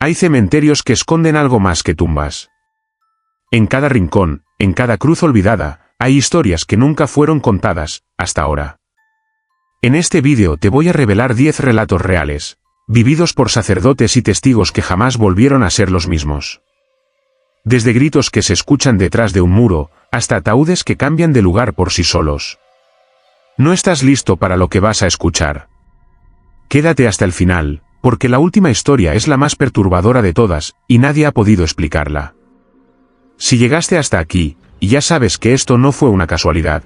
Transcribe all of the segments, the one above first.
Hay cementerios que esconden algo más que tumbas. En cada rincón, en cada cruz olvidada, hay historias que nunca fueron contadas, hasta ahora. En este vídeo te voy a revelar 10 relatos reales, vividos por sacerdotes y testigos que jamás volvieron a ser los mismos. Desde gritos que se escuchan detrás de un muro, hasta ataúdes que cambian de lugar por sí solos. ¿No estás listo para lo que vas a escuchar? Quédate hasta el final, porque la última historia es la más perturbadora de todas, y nadie ha podido explicarla. Si llegaste hasta aquí, y ya sabes que esto no fue una casualidad.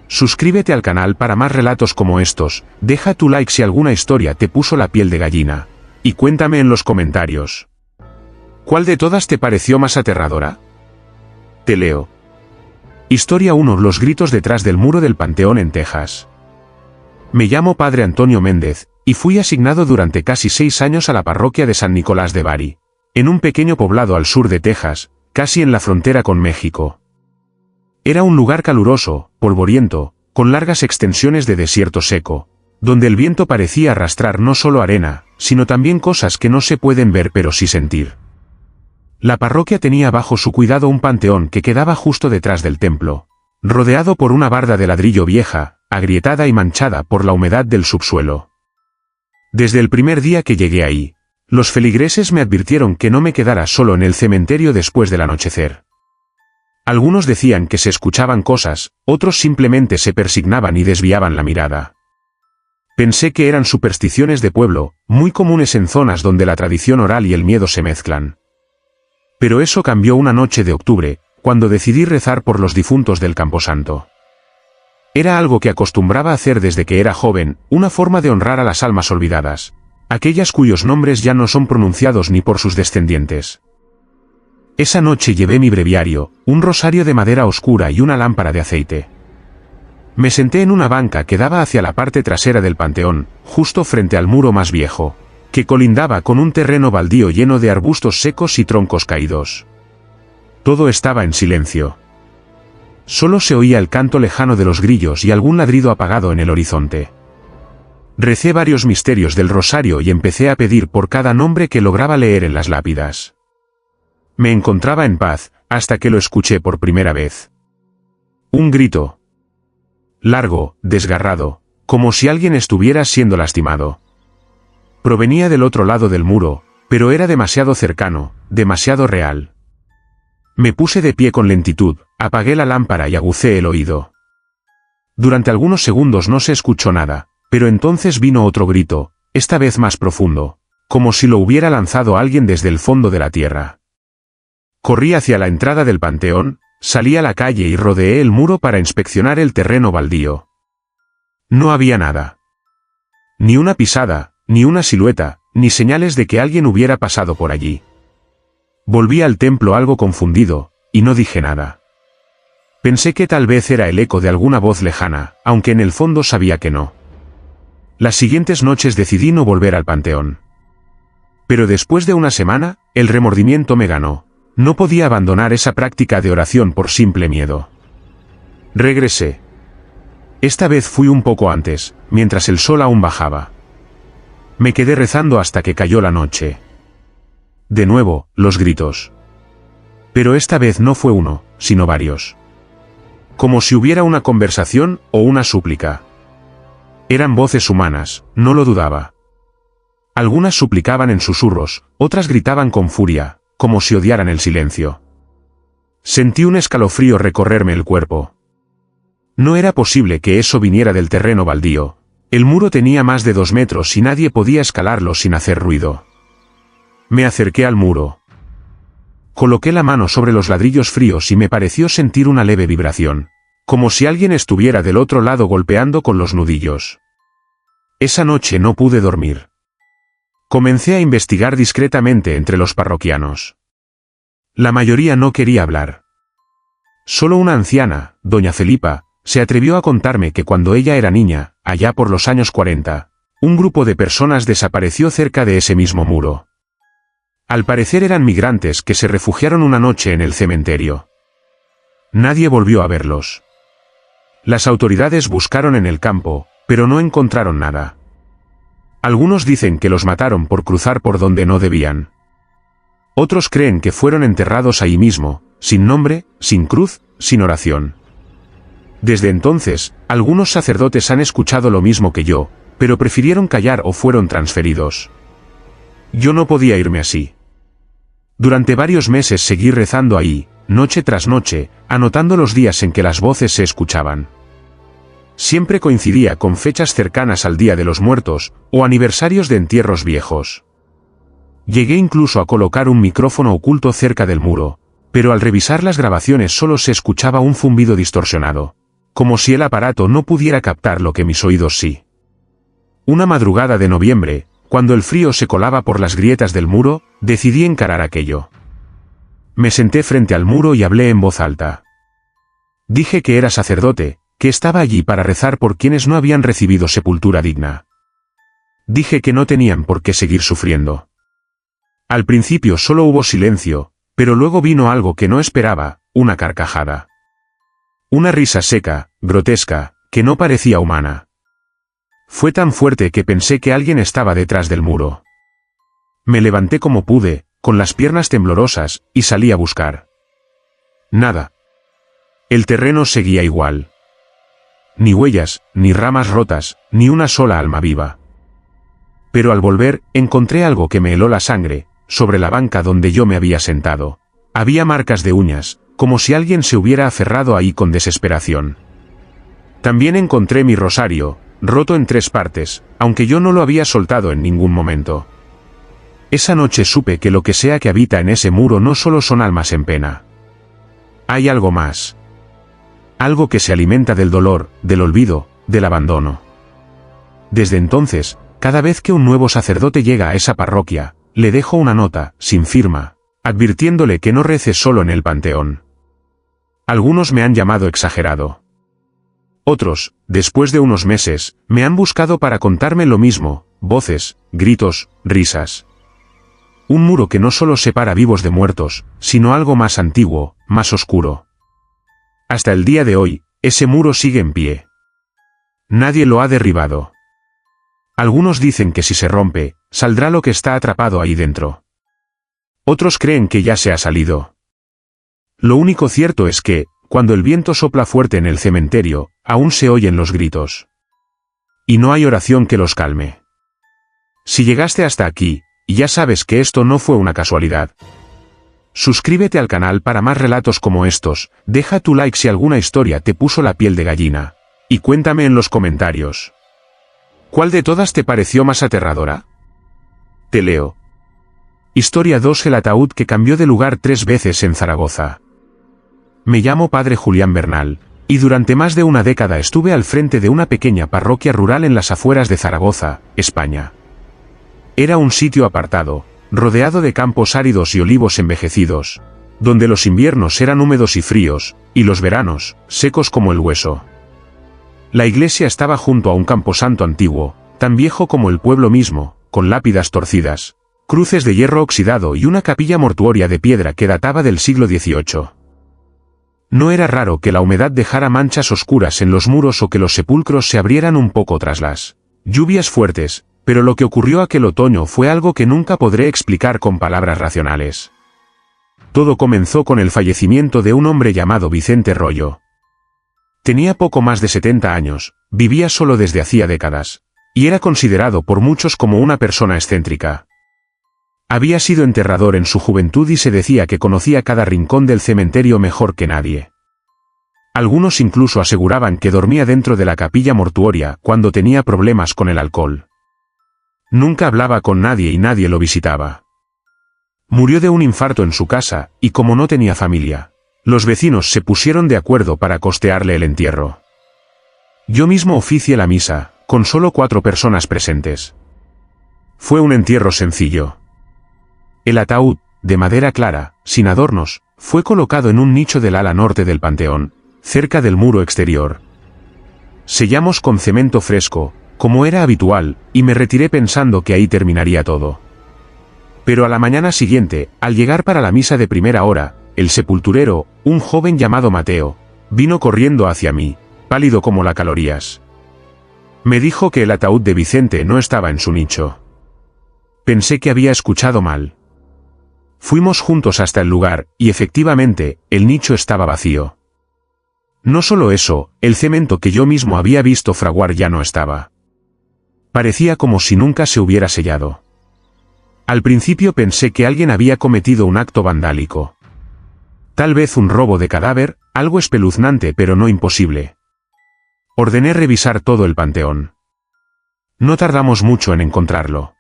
Suscríbete al canal para más relatos como estos, deja tu like si alguna historia te puso la piel de gallina, y cuéntame en los comentarios. ¿Cuál de todas te pareció más aterradora? Te leo. Historia 1. Los gritos detrás del muro del Panteón en Texas. Me llamo Padre Antonio Méndez, y fui asignado durante casi 6 años a la parroquia de San Nicolás de Bari, en un pequeño poblado al sur de Texas, casi en la frontera con México. Era un lugar caluroso, polvoriento, con largas extensiones de desierto seco, donde el viento parecía arrastrar no solo arena, sino también cosas que no se pueden ver pero sí sentir. La parroquia tenía bajo su cuidado un panteón que quedaba justo detrás del templo, rodeado por una barda de ladrillo vieja, agrietada y manchada por la humedad del subsuelo. Desde el primer día que llegué ahí, los feligreses me advirtieron que no me quedara solo en el cementerio después del anochecer. Algunos decían que se escuchaban cosas, otros simplemente se persignaban y desviaban la mirada. Pensé que eran supersticiones de pueblo, muy comunes en zonas donde la tradición oral y el miedo se mezclan. Pero eso cambió una noche de octubre, cuando decidí rezar por los difuntos del Camposanto. Era algo que acostumbraba a hacer desde que era joven, una forma de honrar a las almas olvidadas, aquellas cuyos nombres ya no son pronunciados ni por sus descendientes. Esa noche llevé mi breviario, un rosario de madera oscura y una lámpara de aceite. Me senté en una banca que daba hacia la parte trasera del panteón, justo frente al muro más viejo, que colindaba con un terreno baldío lleno de arbustos secos y troncos caídos. Todo estaba en silencio. Solo se oía el canto lejano de los grillos y algún ladrido apagado en el horizonte. Recé varios misterios del rosario y empecé a pedir por cada nombre que lograba leer en las lápidas. Me encontraba en paz, hasta que lo escuché por primera vez. Un grito. Largo, desgarrado, como si alguien estuviera siendo lastimado. Provenía del otro lado del muro, pero era demasiado cercano, demasiado real. Me puse de pie con lentitud, apagué la lámpara y agucé el oído. Durante algunos segundos no se escuchó nada, pero entonces vino otro grito, esta vez más profundo, como si lo hubiera lanzado alguien desde el fondo de la tierra. Corrí hacia la entrada del panteón, salí a la calle y rodeé el muro para inspeccionar el terreno baldío. No había nada. Ni una pisada, ni una silueta, ni señales de que alguien hubiera pasado por allí. Volví al templo algo confundido, y no dije nada. Pensé que tal vez era el eco de alguna voz lejana, aunque en el fondo sabía que no. Las siguientes noches decidí no volver al panteón. Pero después de una semana, el remordimiento me ganó. No podía abandonar esa práctica de oración por simple miedo. Regresé. Esta vez fui un poco antes, mientras el sol aún bajaba. Me quedé rezando hasta que cayó la noche. De nuevo, los gritos. Pero esta vez no fue uno, sino varios. Como si hubiera una conversación o una súplica. Eran voces humanas, no lo dudaba. Algunas suplicaban en susurros, otras gritaban con furia, como si odiaran el silencio. Sentí un escalofrío recorrerme el cuerpo. No era posible que eso viniera del terreno baldío. El muro tenía más de 2 metros y nadie podía escalarlo sin hacer ruido. Me acerqué al muro. Coloqué la mano sobre los ladrillos fríos y me pareció sentir una leve vibración, como si alguien estuviera del otro lado golpeando con los nudillos. Esa noche no pude dormir. Comencé a investigar discretamente entre los parroquianos. La mayoría no quería hablar. Solo una anciana, doña Felipa, se atrevió a contarme que cuando ella era niña, allá por los años 40, un grupo de personas desapareció cerca de ese mismo muro. Al parecer eran migrantes que se refugiaron una noche en el cementerio. Nadie volvió a verlos. Las autoridades buscaron en el campo, pero no encontraron nada. Algunos dicen que los mataron por cruzar por donde no debían. Otros creen que fueron enterrados ahí mismo, sin nombre, sin cruz, sin oración. Desde entonces, algunos sacerdotes han escuchado lo mismo que yo, pero prefirieron callar o fueron transferidos. Yo no podía irme así. Durante varios meses seguí rezando ahí, noche tras noche, anotando los días en que las voces se escuchaban. Siempre coincidía con fechas cercanas al Día de los Muertos, o aniversarios de entierros viejos. Llegué incluso a colocar un micrófono oculto cerca del muro, pero al revisar las grabaciones solo se escuchaba un zumbido distorsionado, como si el aparato no pudiera captar lo que mis oídos sí. Una madrugada de noviembre, cuando el frío se colaba por las grietas del muro, decidí encarar aquello. Me senté frente al muro y hablé en voz alta. Dije que era sacerdote, que estaba allí para rezar por quienes no habían recibido sepultura digna. Dije que no tenían por qué seguir sufriendo. Al principio solo hubo silencio, pero luego vino algo que no esperaba, una carcajada. Una risa seca, grotesca, que no parecía humana. Fue tan fuerte que pensé que alguien estaba detrás del muro. Me levanté como pude, con las piernas temblorosas, y salí a buscar. Nada. El terreno seguía igual. Ni huellas, ni ramas rotas, ni una sola alma viva. Pero al volver, encontré algo que me heló la sangre. Sobre la banca donde yo me había sentado, había marcas de uñas, como si alguien se hubiera aferrado ahí con desesperación. También encontré mi rosario, roto en 3 partes, aunque yo no lo había soltado en ningún momento. Esa noche supe que lo que sea que habita en ese muro no solo son almas en pena. Hay algo más. Algo que se alimenta del dolor, del olvido, del abandono. Desde entonces, cada vez que un nuevo sacerdote llega a esa parroquia, le dejo una nota, sin firma, advirtiéndole que no rece solo en el panteón. Algunos me han llamado exagerado. Otros, después de unos meses, me han buscado para contarme lo mismo, voces, gritos, risas. Un muro que no solo separa vivos de muertos, sino algo más antiguo, más oscuro. Hasta el día de hoy, ese muro sigue en pie. Nadie lo ha derribado. Algunos dicen que si se rompe, saldrá lo que está atrapado ahí dentro. Otros creen que ya se ha salido. Lo único cierto es que, cuando el viento sopla fuerte en el cementerio, aún se oyen los gritos. Y no hay oración que los calme. Si llegaste hasta aquí, ya sabes que esto no fue una casualidad. Suscríbete al canal para más relatos como estos, deja tu like si alguna historia te puso la piel de gallina. Y cuéntame en los comentarios. ¿Cuál de todas te pareció más aterradora? Te leo. Historia 2: el ataúd que cambió de lugar 3 veces en Zaragoza. Me llamo Padre Julián Bernal, y durante más de una década estuve al frente de una pequeña parroquia rural en las afueras de Zaragoza, España. Era un sitio apartado, rodeado de campos áridos y olivos envejecidos, donde los inviernos eran húmedos y fríos, y los veranos, secos como el hueso. La iglesia estaba junto a un camposanto antiguo, tan viejo como el pueblo mismo, con lápidas torcidas, cruces de hierro oxidado y una capilla mortuoria de piedra que databa del siglo XVIII. No era raro que la humedad dejara manchas oscuras en los muros o que los sepulcros se abrieran un poco tras las lluvias fuertes, pero lo que ocurrió aquel otoño fue algo que nunca podré explicar con palabras racionales. Todo comenzó con el fallecimiento de un hombre llamado Vicente Rollo. Tenía poco más de 70 años, vivía solo desde hacía décadas, y era considerado por muchos como una persona excéntrica. Había sido enterrador en su juventud y se decía que conocía cada rincón del cementerio mejor que nadie. Algunos incluso aseguraban que dormía dentro de la capilla mortuoria cuando tenía problemas con el alcohol. Nunca hablaba con nadie y nadie lo visitaba. Murió de un infarto en su casa, y como no tenía familia, los vecinos se pusieron de acuerdo para costearle el entierro. Yo mismo oficié la misa, con solo 4 personas presentes. Fue un entierro sencillo. El ataúd, de madera clara, sin adornos, fue colocado en un nicho del ala norte del panteón, cerca del muro exterior. Sellamos con cemento fresco, como era habitual, y me retiré pensando que ahí terminaría todo. Pero a la mañana siguiente, al llegar para la misa de primera hora, el sepulturero, un joven llamado Mateo, vino corriendo hacia mí, pálido como las calorías. Me dijo que el ataúd de Vicente no estaba en su nicho. Pensé que había escuchado mal. Fuimos juntos hasta el lugar, y efectivamente, el nicho estaba vacío. No solo eso, el cemento que yo mismo había visto fraguar ya no estaba. Parecía como si nunca se hubiera sellado. Al principio pensé que alguien había cometido un acto vandálico. Tal vez un robo de cadáver, algo espeluznante pero no imposible. Ordené revisar todo el panteón. No tardamos mucho en encontrarlo.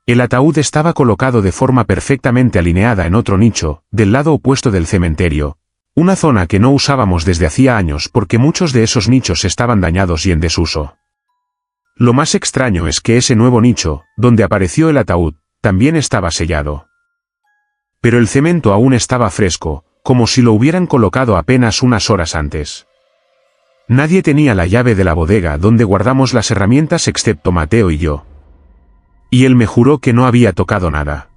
El ataúd estaba colocado de forma perfectamente alineada en otro nicho, del lado opuesto del cementerio, una zona que no usábamos desde hacía años porque muchos de esos nichos estaban dañados y en desuso. Lo más extraño es que ese nuevo nicho, donde apareció el ataúd, también estaba sellado. Pero el cemento aún estaba fresco, como si lo hubieran colocado apenas unas horas antes. Nadie tenía la llave de la bodega donde guardamos las herramientas excepto Mateo y yo. Y él me juró que no había tocado nada.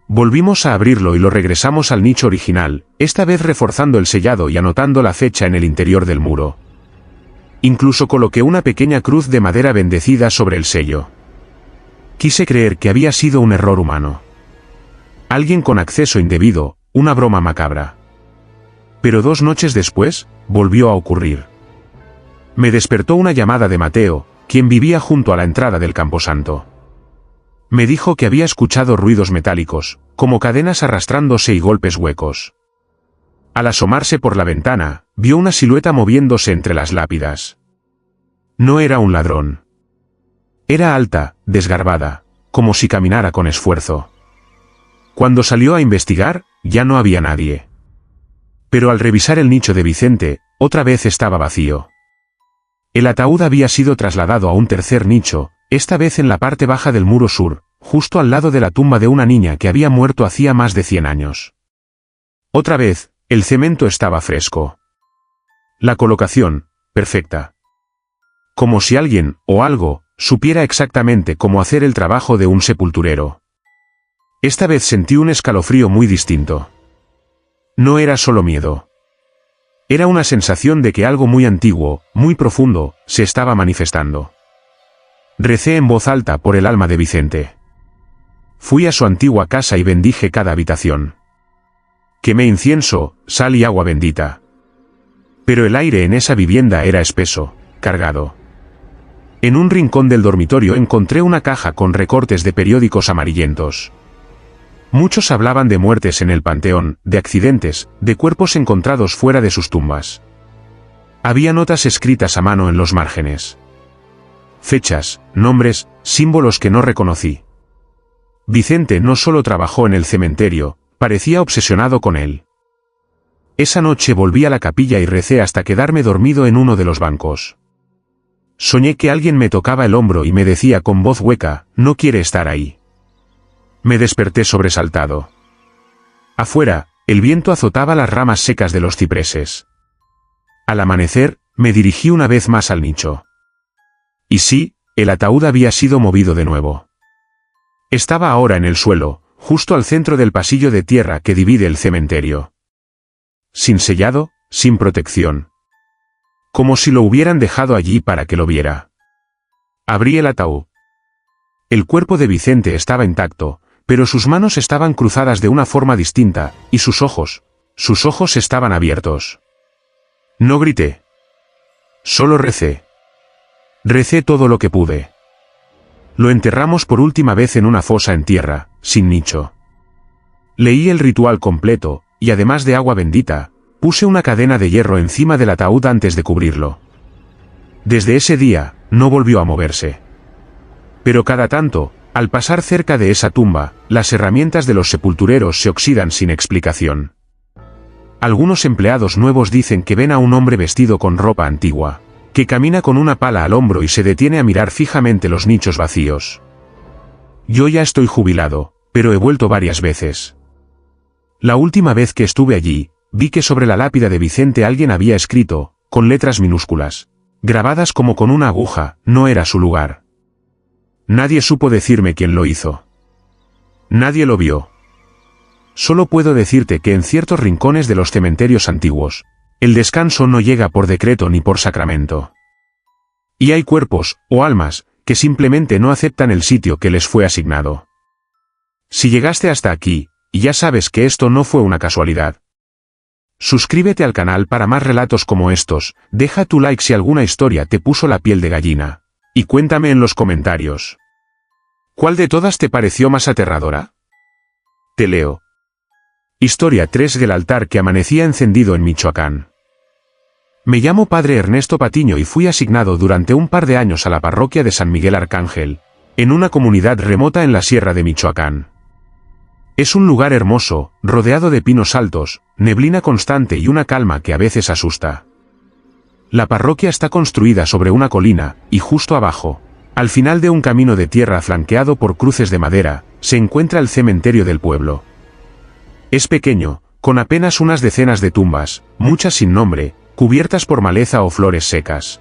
Volvimos a abrirlo y lo regresamos al nicho original, esta vez reforzando el sellado y anotando la fecha en el interior del muro. Incluso coloqué una pequeña cruz de madera bendecida sobre el sello. Quise creer que había sido un error humano. Alguien con acceso indebido, una broma macabra. Pero 2 noches después, volvió a ocurrir. Me despertó una llamada de Mateo, quien vivía junto a la entrada del camposanto. Me dijo que había escuchado ruidos metálicos, como cadenas arrastrándose y golpes huecos. Al asomarse por la ventana, vio una silueta moviéndose entre las lápidas. No era un ladrón. Era alta, desgarbada, como si caminara con esfuerzo. Cuando salió a investigar, ya no había nadie. Pero al revisar el nicho de Vicente, otra vez estaba vacío. El ataúd había sido trasladado a un tercer nicho, esta vez en la parte baja del muro sur, justo al lado de la tumba de una niña que había muerto hacía más de 100 años. Otra vez, el cemento estaba fresco. La colocación, perfecta. Como si alguien, o algo, supiera exactamente cómo hacer el trabajo de un sepulturero. Esta vez sentí un escalofrío muy distinto. No era solo miedo. Era una sensación de que algo muy antiguo, muy profundo, se estaba manifestando. Recé en voz alta por el alma de Vicente. Fui a su antigua casa y bendije cada habitación. Quemé incienso, sal y agua bendita. Pero el aire en esa vivienda era espeso, cargado. En un rincón del dormitorio encontré una caja con recortes de periódicos amarillentos. Muchos hablaban de muertes en el panteón, de accidentes, de cuerpos encontrados fuera de sus tumbas. Había notas escritas a mano en los márgenes. Fechas, nombres, símbolos que no reconocí. Vicente no solo trabajó en el cementerio, parecía obsesionado con él. Esa noche volví a la capilla y recé hasta quedarme dormido en uno de los bancos. Soñé que alguien me tocaba el hombro y me decía con voz hueca, no quiere estar ahí. Me desperté sobresaltado. Afuera, el viento azotaba las ramas secas de los cipreses. Al amanecer, me dirigí una vez más al nicho. Y sí, el ataúd había sido movido de nuevo. Estaba ahora en el suelo, justo al centro del pasillo de tierra que divide el cementerio. Sin sellado, sin protección. Como si lo hubieran dejado allí para que lo viera. Abrí el ataúd. El cuerpo de Vicente estaba intacto, pero sus manos estaban cruzadas de una forma distinta, y sus ojos estaban abiertos. No grité. Solo recé. Recé todo lo que pude. Lo enterramos por última vez en una fosa en tierra, sin nicho. Leí el ritual completo, y además de agua bendita, puse una cadena de hierro encima del ataúd antes de cubrirlo. Desde ese día, no volvió a moverse. Pero cada tanto, al pasar cerca de esa tumba, las herramientas de los sepultureros se oxidan sin explicación. Algunos empleados nuevos dicen que ven a un hombre vestido con ropa antigua, que camina con una pala al hombro y se detiene a mirar fijamente los nichos vacíos. Yo ya estoy jubilado, pero he vuelto varias veces. La última vez que estuve allí, vi que sobre la lápida de Vicente alguien había escrito, con letras minúsculas, grabadas como con una aguja, no era su lugar. Nadie supo decirme quién lo hizo. Nadie lo vio. Solo puedo decirte que en ciertos rincones de los cementerios antiguos, el descanso no llega por decreto ni por sacramento. Y hay cuerpos, o almas, que simplemente no aceptan el sitio que les fue asignado. Si llegaste hasta aquí, ya sabes que esto no fue una casualidad. Suscríbete al canal para más relatos como estos, deja tu like si alguna historia te puso la piel de gallina. Y cuéntame en los comentarios. ¿Cuál de todas te pareció más aterradora? Te leo. Historia 3 del altar que amanecía encendido en Michoacán. Me llamo Padre Ernesto Patiño y fui asignado durante un par de años a la parroquia de San Miguel Arcángel, en una comunidad remota en la sierra de Michoacán. Es un lugar hermoso, rodeado de pinos altos, neblina constante y una calma que a veces asusta. La parroquia está construida sobre una colina, y justo abajo, al final de un camino de tierra flanqueado por cruces de madera, se encuentra el cementerio del pueblo. Es pequeño, con apenas unas decenas de tumbas, muchas sin nombre, cubiertas por maleza o flores secas.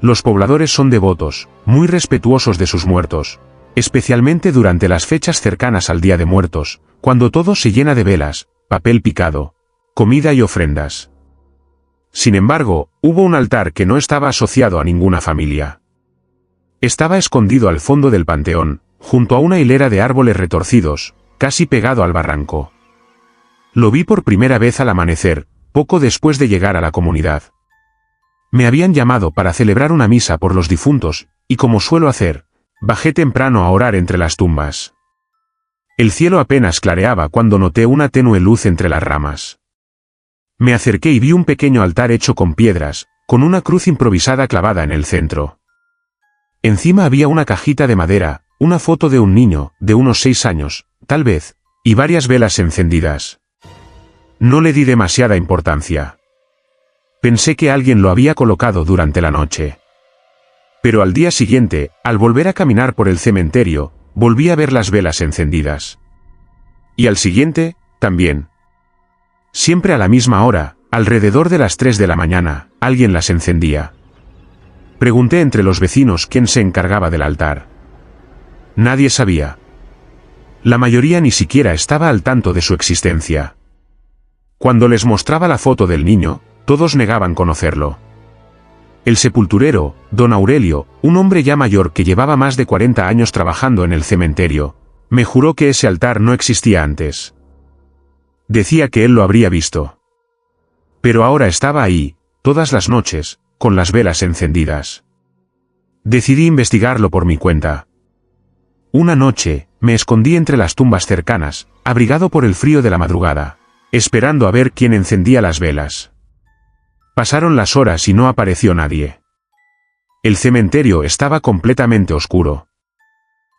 Los pobladores son devotos, muy respetuosos de sus muertos, especialmente durante las fechas cercanas al Día de Muertos, cuando todo se llena de velas, papel picado, comida y ofrendas. Sin embargo, hubo un altar que no estaba asociado a ninguna familia. Estaba escondido al fondo del panteón, junto a una hilera de árboles retorcidos, casi pegado al barranco. Lo vi por primera vez al amanecer, poco después de llegar a la comunidad. Me habían llamado para celebrar una misa por los difuntos, y como suelo hacer, bajé temprano a orar entre las tumbas. El cielo apenas clareaba cuando noté una tenue luz entre las ramas. Me acerqué y vi un pequeño altar hecho con piedras, con una cruz improvisada clavada en el centro. Encima había una cajita de madera, una foto de un niño, de unos 6 años, tal vez, y varias velas encendidas. No le di demasiada importancia. Pensé que alguien lo había colocado durante la noche. Pero al día siguiente, al volver a caminar por el cementerio, volví a ver las velas encendidas. Y al siguiente, también. Siempre a la misma hora, alrededor de las 3 de la mañana, alguien las encendía. Pregunté entre los vecinos quién se encargaba del altar. Nadie sabía. La mayoría ni siquiera estaba al tanto de su existencia. Cuando les mostraba la foto del niño, todos negaban conocerlo. El sepulturero, don Aurelio, un hombre ya mayor que llevaba más de 40 años trabajando en el cementerio, me juró que ese altar no existía antes. Decía que él lo habría visto. Pero ahora estaba ahí, todas las noches, con las velas encendidas. Decidí investigarlo por mi cuenta. Una noche, me escondí entre las tumbas cercanas, abrigado por el frío de la madrugada, esperando a ver quién encendía las velas. Pasaron las horas y no apareció nadie. El cementerio estaba completamente oscuro.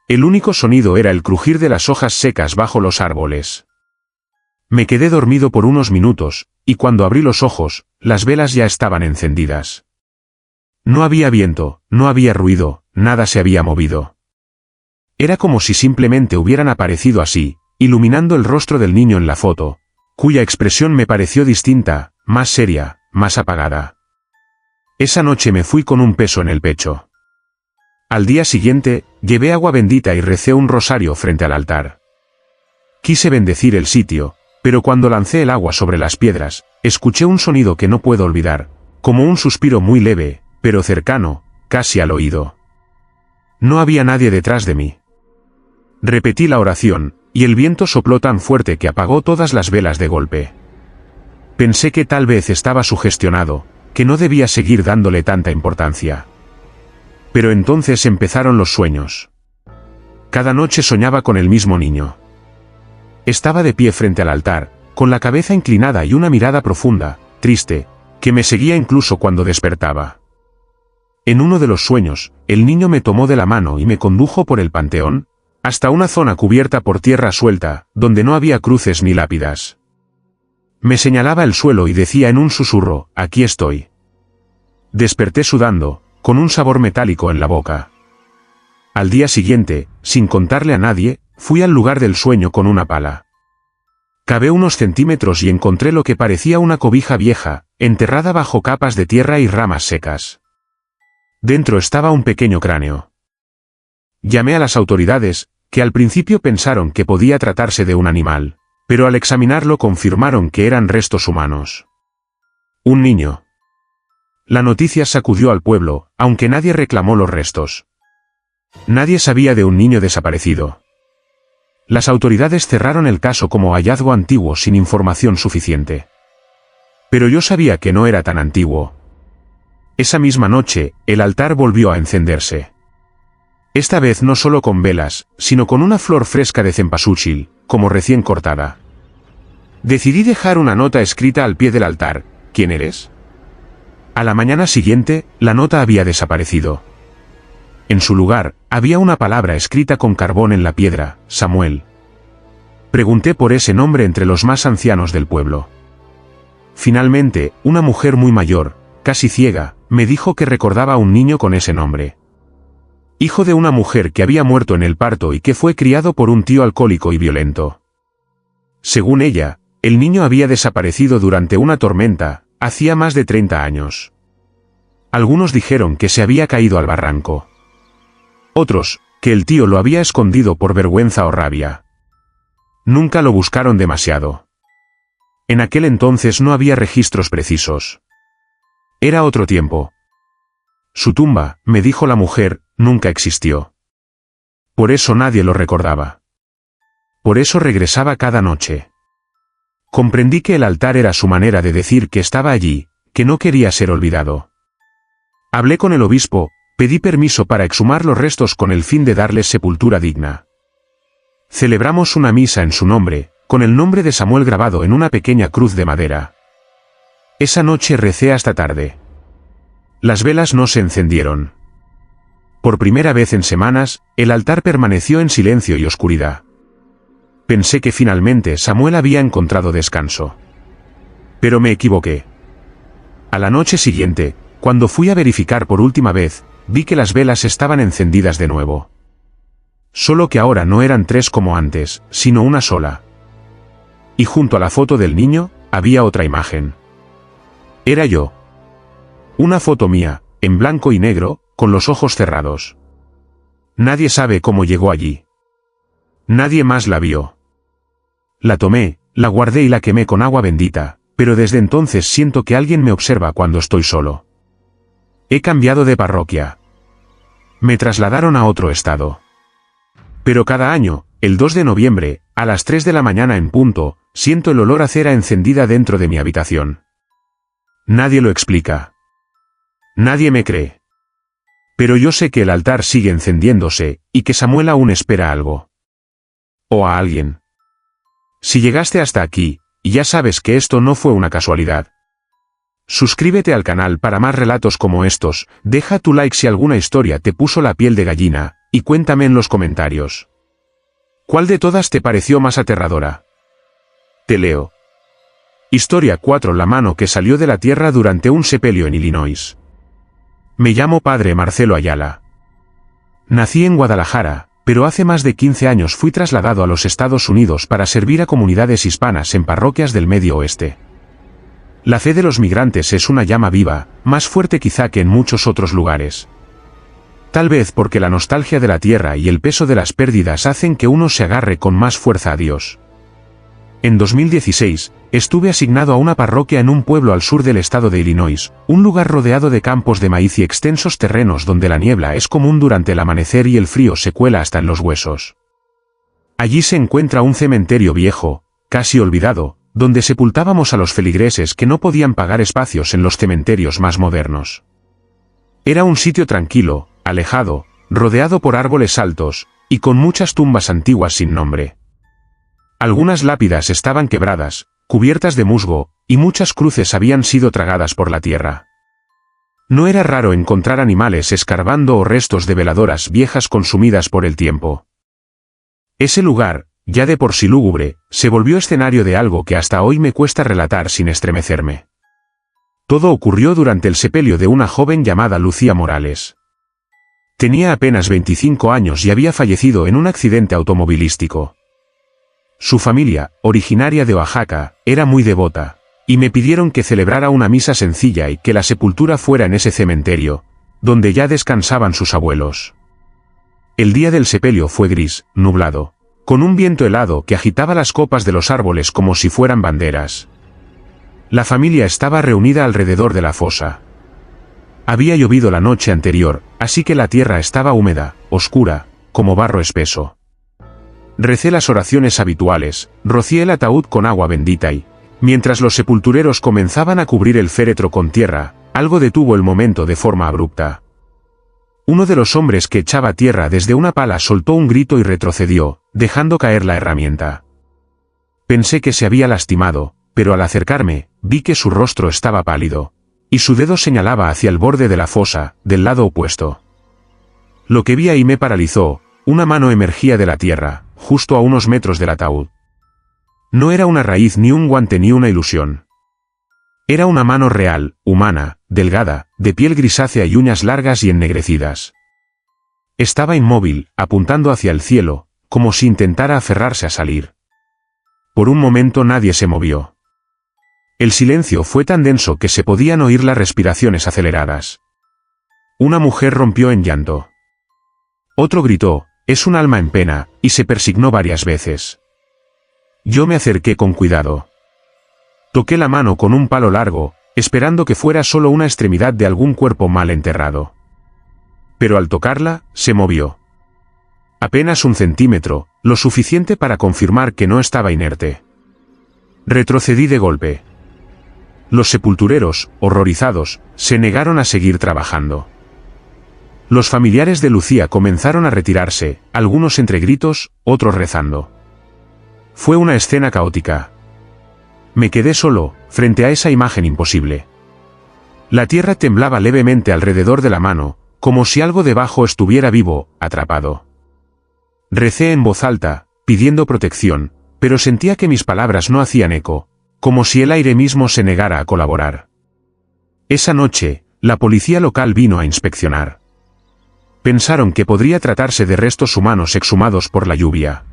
El único sonido era el crujir de las hojas secas bajo los árboles. Me quedé dormido por unos minutos, y cuando abrí los ojos, las velas ya estaban encendidas. No había viento, no había ruido, nada se había movido. Era como si simplemente hubieran aparecido así, iluminando el rostro del niño en la foto, cuya expresión me pareció distinta, más seria, más apagada. Esa noche me fui con un peso en el pecho. Al día siguiente, llevé agua bendita y recé un rosario frente al altar. Quise bendecir el sitio, pero cuando lancé el agua sobre las piedras, escuché un sonido que no puedo olvidar, como un suspiro muy leve, pero cercano, casi al oído. No había nadie detrás de mí. Repetí la oración, y el viento sopló tan fuerte que apagó todas las velas de golpe. Pensé que tal vez estaba sugestionado, que no debía seguir dándole tanta importancia. Pero entonces empezaron los sueños. Cada noche soñaba con el mismo niño. Estaba de pie frente al altar, con la cabeza inclinada y una mirada profunda, triste, que me seguía incluso cuando despertaba. En uno de los sueños, el niño me tomó de la mano y me condujo por el panteón, hasta una zona cubierta por tierra suelta, donde no había cruces ni lápidas. Me señalaba el suelo y decía en un susurro, «Aquí estoy». Desperté sudando, con un sabor metálico en la boca. Al día siguiente, sin contarle a nadie, fui al lugar del sueño con una pala. Cavé unos centímetros y encontré lo que parecía una cobija vieja, enterrada bajo capas de tierra y ramas secas. Dentro estaba un pequeño cráneo. Llamé a las autoridades, que al principio pensaron que podía tratarse de un animal, pero al examinarlo confirmaron que eran restos humanos. Un niño. la noticia sacudió al pueblo, aunque nadie reclamó los restos. Nadie sabía de un niño desaparecido. Las autoridades cerraron el caso como hallazgo antiguo sin información suficiente. Pero yo sabía que no era tan antiguo. Esa misma noche, el altar volvió a encenderse. Esta vez no solo con velas, sino con una flor fresca de cempasúchil, como recién cortada. Decidí dejar una nota escrita al pie del altar. ¿Quién eres? A la mañana siguiente, la nota había desaparecido. En su lugar, había una palabra escrita con carbón en la piedra: Samuel. Pregunté por ese nombre entre los más ancianos del pueblo. Finalmente, una mujer muy mayor, casi ciega, me dijo que recordaba a un niño con ese nombre. Hijo de una mujer que había muerto en el parto y que fue criado por un tío alcohólico y violento. Según ella, el niño había desaparecido durante una tormenta, hacía más de 30 años. Algunos dijeron que se había caído al barranco. Otros, que el tío lo había escondido por vergüenza o rabia. Nunca lo buscaron demasiado. En aquel entonces no había registros precisos. Era otro tiempo. Su tumba, me dijo la mujer, nunca existió. Por eso nadie lo recordaba. Por eso regresaba cada noche. Comprendí que el altar era su manera de decir que estaba allí, que no quería ser olvidado. Hablé con el obispo, pedí permiso para exhumar los restos con el fin de darles sepultura digna. Celebramos una misa en su nombre, con el nombre de Samuel grabado en una pequeña cruz de madera. Esa noche recé hasta tarde. Las velas no se encendieron. Por primera vez en semanas, el altar permaneció en silencio y oscuridad. Pensé que finalmente Samuel había encontrado descanso. Pero me equivoqué. A la noche siguiente, cuando fui a verificar por última vez, vi que las velas estaban encendidas de nuevo. Solo que ahora no eran 3 como antes, sino una sola. Y junto a la foto del niño, había otra imagen. Era yo. Una foto mía, en blanco y negro, con los ojos cerrados. Nadie sabe cómo llegó allí. Nadie más la vio. La tomé, la guardé y la quemé con agua bendita, pero desde entonces siento que alguien me observa cuando estoy solo. He cambiado de parroquia. Me trasladaron a otro estado. Pero cada año, el 2 de noviembre, a las 3 de la mañana en punto, siento el olor a cera encendida dentro de mi habitación. Nadie lo explica. Nadie me cree. Pero yo sé que el altar sigue encendiéndose, y que Samuel aún espera algo. O a alguien. Si llegaste hasta aquí, ya sabes que esto no fue una casualidad. Suscríbete al canal para más relatos como estos, deja tu like si alguna historia te puso la piel de gallina, y cuéntame en los comentarios. ¿Cuál de todas te pareció más aterradora? Te leo. Historia 4: La mano que salió de la tierra durante un sepelio en Illinois. Me llamo Padre Marcelo Ayala. Nací en Guadalajara, pero hace más de 15 años fui trasladado a los Estados Unidos para servir a comunidades hispanas en parroquias del Medio Oeste. La fe de los migrantes es una llama viva, más fuerte quizá que en muchos otros lugares. Tal vez porque la nostalgia de la tierra y el peso de las pérdidas hacen que uno se agarre con más fuerza a Dios. En 2016, estuve asignado a una parroquia en un pueblo al sur del estado de Illinois, un lugar rodeado de campos de maíz y extensos terrenos donde la niebla es común durante el amanecer y el frío se cuela hasta en los huesos. Allí se encuentra un cementerio viejo, casi olvidado, donde sepultábamos a los feligreses que no podían pagar espacios en los cementerios más modernos. Era un sitio tranquilo, alejado, rodeado por árboles altos, y con muchas tumbas antiguas sin nombre. Algunas lápidas estaban quebradas, cubiertas de musgo, y muchas cruces habían sido tragadas por la tierra. No era raro encontrar animales escarbando o restos de veladoras viejas consumidas por el tiempo. Ese lugar, ya de por sí lúgubre, se volvió escenario de algo que hasta hoy me cuesta relatar sin estremecerme. Todo ocurrió durante el sepelio de una joven llamada Lucía Morales. Tenía apenas 25 años y había fallecido en un accidente automovilístico. Su familia, originaria de Oaxaca, era muy devota, y me pidieron que celebrara una misa sencilla y que la sepultura fuera en ese cementerio, donde ya descansaban sus abuelos. El día del sepelio fue gris, nublado, con un viento helado que agitaba las copas de los árboles como si fueran banderas. La familia estaba reunida alrededor de la fosa. Había llovido la noche anterior, así que la tierra estaba húmeda, oscura, como barro espeso. Recé las oraciones habituales, rocié el ataúd con agua bendita y, mientras los sepultureros comenzaban a cubrir el féretro con tierra, algo detuvo el momento de forma abrupta. Uno de los hombres que echaba tierra desde una pala soltó un grito y retrocedió, dejando caer la herramienta. Pensé que se había lastimado, pero al acercarme, vi que su rostro estaba pálido, y su dedo señalaba hacia el borde de la fosa, del lado opuesto. Lo que vi ahí me paralizó, una mano emergía de la tierra, justo a unos metros del ataúd. No era una raíz ni un guante ni una ilusión. Era una mano real, humana, delgada, de piel grisácea y uñas largas y ennegrecidas. Estaba inmóvil, apuntando hacia el cielo, como si intentara aferrarse a salir. Por un momento nadie se movió. El silencio fue tan denso que se podían oír las respiraciones aceleradas. Una mujer rompió en llanto. Otro gritó, «Es un alma en pena», y se persignó varias veces. Yo me acerqué con cuidado. Toqué la mano con un palo largo, esperando que fuera solo una extremidad de algún cuerpo mal enterrado. Pero al tocarla, se movió. Apenas 1 centímetro, lo suficiente para confirmar que no estaba inerte. Retrocedí de golpe. Los sepultureros, horrorizados, se negaron a seguir trabajando. Los familiares de Lucía comenzaron a retirarse, algunos entre gritos, otros rezando. Fue una escena caótica. Me quedé solo, frente a esa imagen imposible. La tierra temblaba levemente alrededor de la mano, como si algo debajo estuviera vivo, atrapado. Recé en voz alta, pidiendo protección, pero sentía que mis palabras no hacían eco, como si el aire mismo se negara a colaborar. Esa noche, la policía local vino a inspeccionar. Pensaron que podría tratarse de restos humanos exhumados por la lluvia.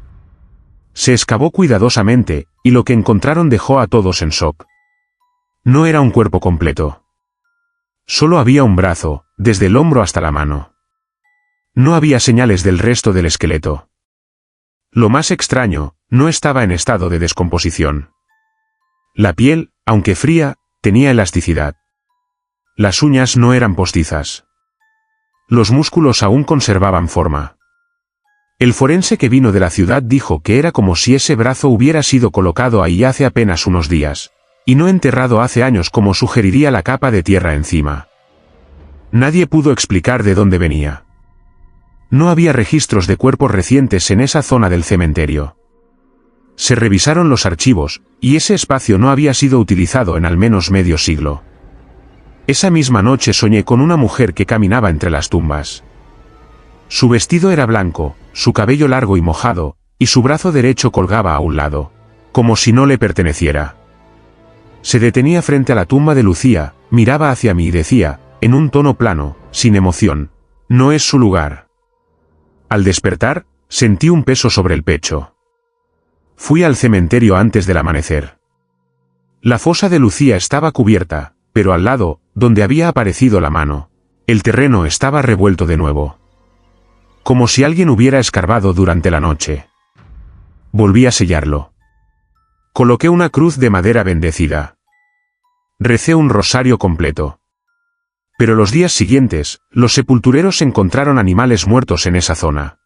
Se excavó cuidadosamente, y lo que encontraron dejó a todos en shock. No era un cuerpo completo. Solo había un brazo, desde el hombro hasta la mano. No había señales del resto del esqueleto. Lo más extraño, no estaba en estado de descomposición. La piel, aunque fría, tenía elasticidad. Las uñas no eran postizas. Los músculos aún conservaban forma. El forense que vino de la ciudad dijo que era como si ese brazo hubiera sido colocado ahí hace apenas unos días, y no enterrado hace años como sugeriría la capa de tierra encima. Nadie pudo explicar de dónde venía. No había registros de cuerpos recientes en esa zona del cementerio. Se revisaron los archivos, y ese espacio no había sido utilizado en al menos medio siglo. Esa misma noche soñé con una mujer que caminaba entre las tumbas. Su vestido era blanco, su cabello largo y mojado, y su brazo derecho colgaba a un lado, como si no le perteneciera. Se detenía frente a la tumba de Lucía, miraba hacia mí y decía, en un tono plano, sin emoción, «No es su lugar». Al despertar, sentí un peso sobre el pecho. Fui al cementerio antes del amanecer. La fosa de Lucía estaba cubierta, pero al lado, donde había aparecido la mano, el terreno estaba revuelto de nuevo. Como si alguien hubiera escarbado durante la noche. Volví a sellarlo. Coloqué una cruz de madera bendecida. Recé un rosario completo. Pero los días siguientes, los sepultureros encontraron animales muertos en esa zona.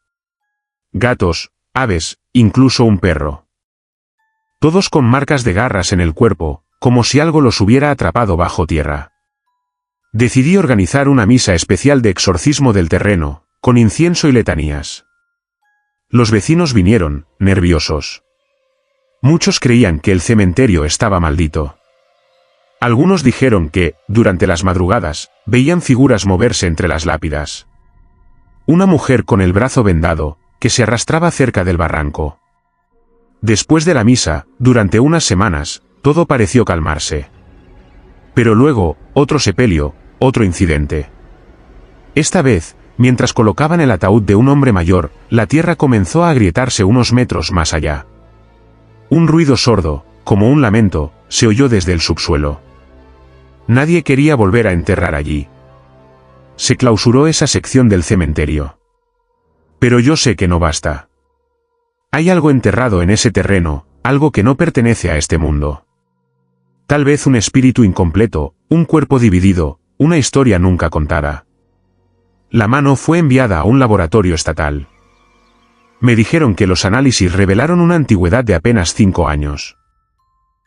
Gatos, aves, incluso un perro. Todos con marcas de garras en el cuerpo, como si algo los hubiera atrapado bajo tierra. Decidí organizar una misa especial de exorcismo del terreno, con incienso y letanías. Los vecinos vinieron, nerviosos. Muchos creían que el cementerio estaba maldito. Algunos dijeron que, durante las madrugadas, veían figuras moverse entre las lápidas. Una mujer con el brazo vendado, que se arrastraba cerca del barranco. Después de la misa, durante unas semanas, todo pareció calmarse. Pero luego, otro sepelio, otro incidente. Esta vez, mientras colocaban el ataúd de un hombre mayor, la tierra comenzó a agrietarse unos metros más allá. Un ruido sordo, como un lamento, se oyó desde el subsuelo. Nadie quería volver a enterrar allí. Se clausuró esa sección del cementerio. Pero yo sé que no basta. Hay algo enterrado en ese terreno, algo que no pertenece a este mundo. Tal vez un espíritu incompleto, un cuerpo dividido, una historia nunca contada. La mano fue enviada a un laboratorio estatal. Me dijeron que los análisis revelaron una antigüedad de apenas 5 años.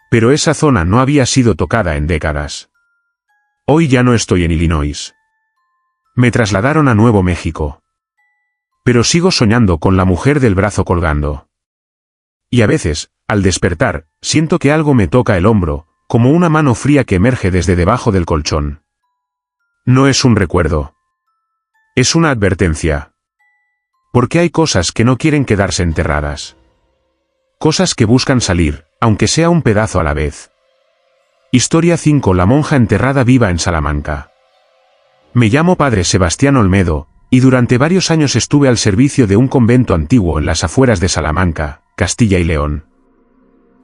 Pero esa zona no había sido tocada en décadas. Hoy ya no estoy en Illinois. Me trasladaron a Nuevo México. Pero sigo soñando con la mujer del brazo colgando. Y a veces, al despertar, siento que algo me toca el hombro, como una mano fría que emerge desde debajo del colchón. No es un recuerdo. Es una advertencia. Porque hay cosas que no quieren quedarse enterradas. Cosas que buscan salir, aunque sea un pedazo a la vez. Historia 5. La monja enterrada viva en Salamanca. Me llamo Padre Sebastián Olmedo, y durante varios años estuve al servicio de un convento antiguo en las afueras de Salamanca, Castilla y León.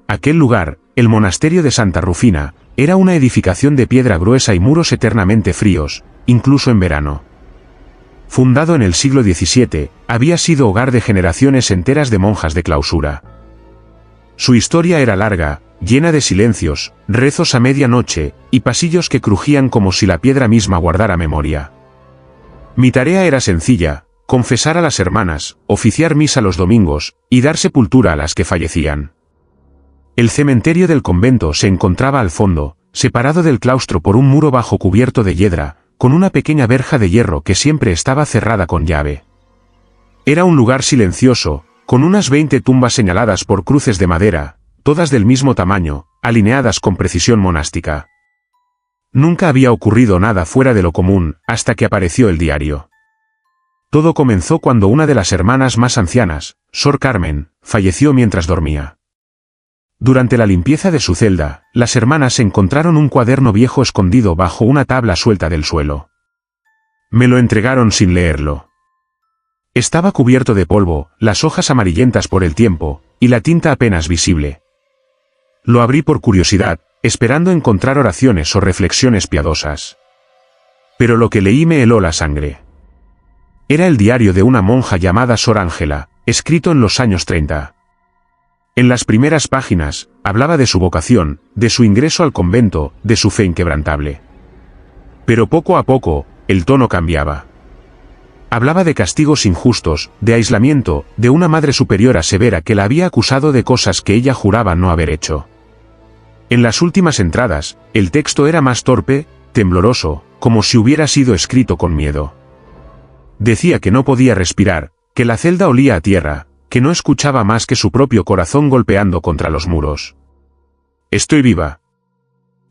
Aquel lugar, el monasterio de Santa Rufina, era una edificación de piedra gruesa y muros eternamente fríos, incluso en verano. Fundado en el siglo XVII, había sido hogar de generaciones enteras de monjas de clausura. Su historia era larga, llena de silencios, rezos a medianoche, y pasillos que crujían como si la piedra misma guardara memoria. Mi tarea era sencilla: confesar a las hermanas, oficiar misa los domingos, y dar sepultura a las que fallecían. El cementerio del convento se encontraba al fondo, separado del claustro por un muro bajo cubierto de hiedra, con una pequeña verja de hierro que siempre estaba cerrada con llave. Era un lugar silencioso, con unas 20 tumbas señaladas por cruces de madera, todas del mismo tamaño, alineadas con precisión monástica. Nunca había ocurrido nada fuera de lo común, hasta que apareció el diario. Todo comenzó cuando una de las hermanas más ancianas, Sor Carmen, falleció mientras dormía. Durante la limpieza de su celda, las hermanas encontraron un cuaderno viejo escondido bajo una tabla suelta del suelo. Me lo entregaron sin leerlo. Estaba cubierto de polvo, las hojas amarillentas por el tiempo, y la tinta apenas visible. Lo abrí por curiosidad, esperando encontrar oraciones o reflexiones piadosas. Pero lo que leí me heló la sangre. Era el diario de una monja llamada Sor Ángela, escrito en los años 30. En las primeras páginas, hablaba de su vocación, de su ingreso al convento, de su fe inquebrantable. Pero poco a poco, el tono cambiaba. Hablaba de castigos injustos, de aislamiento, de una madre superiora severa que la había acusado de cosas que ella juraba no haber hecho. En las últimas entradas, el texto era más torpe, tembloroso, como si hubiera sido escrito con miedo. Decía que no podía respirar, que la celda olía a tierra, que no escuchaba más que su propio corazón golpeando contra los muros. Estoy viva.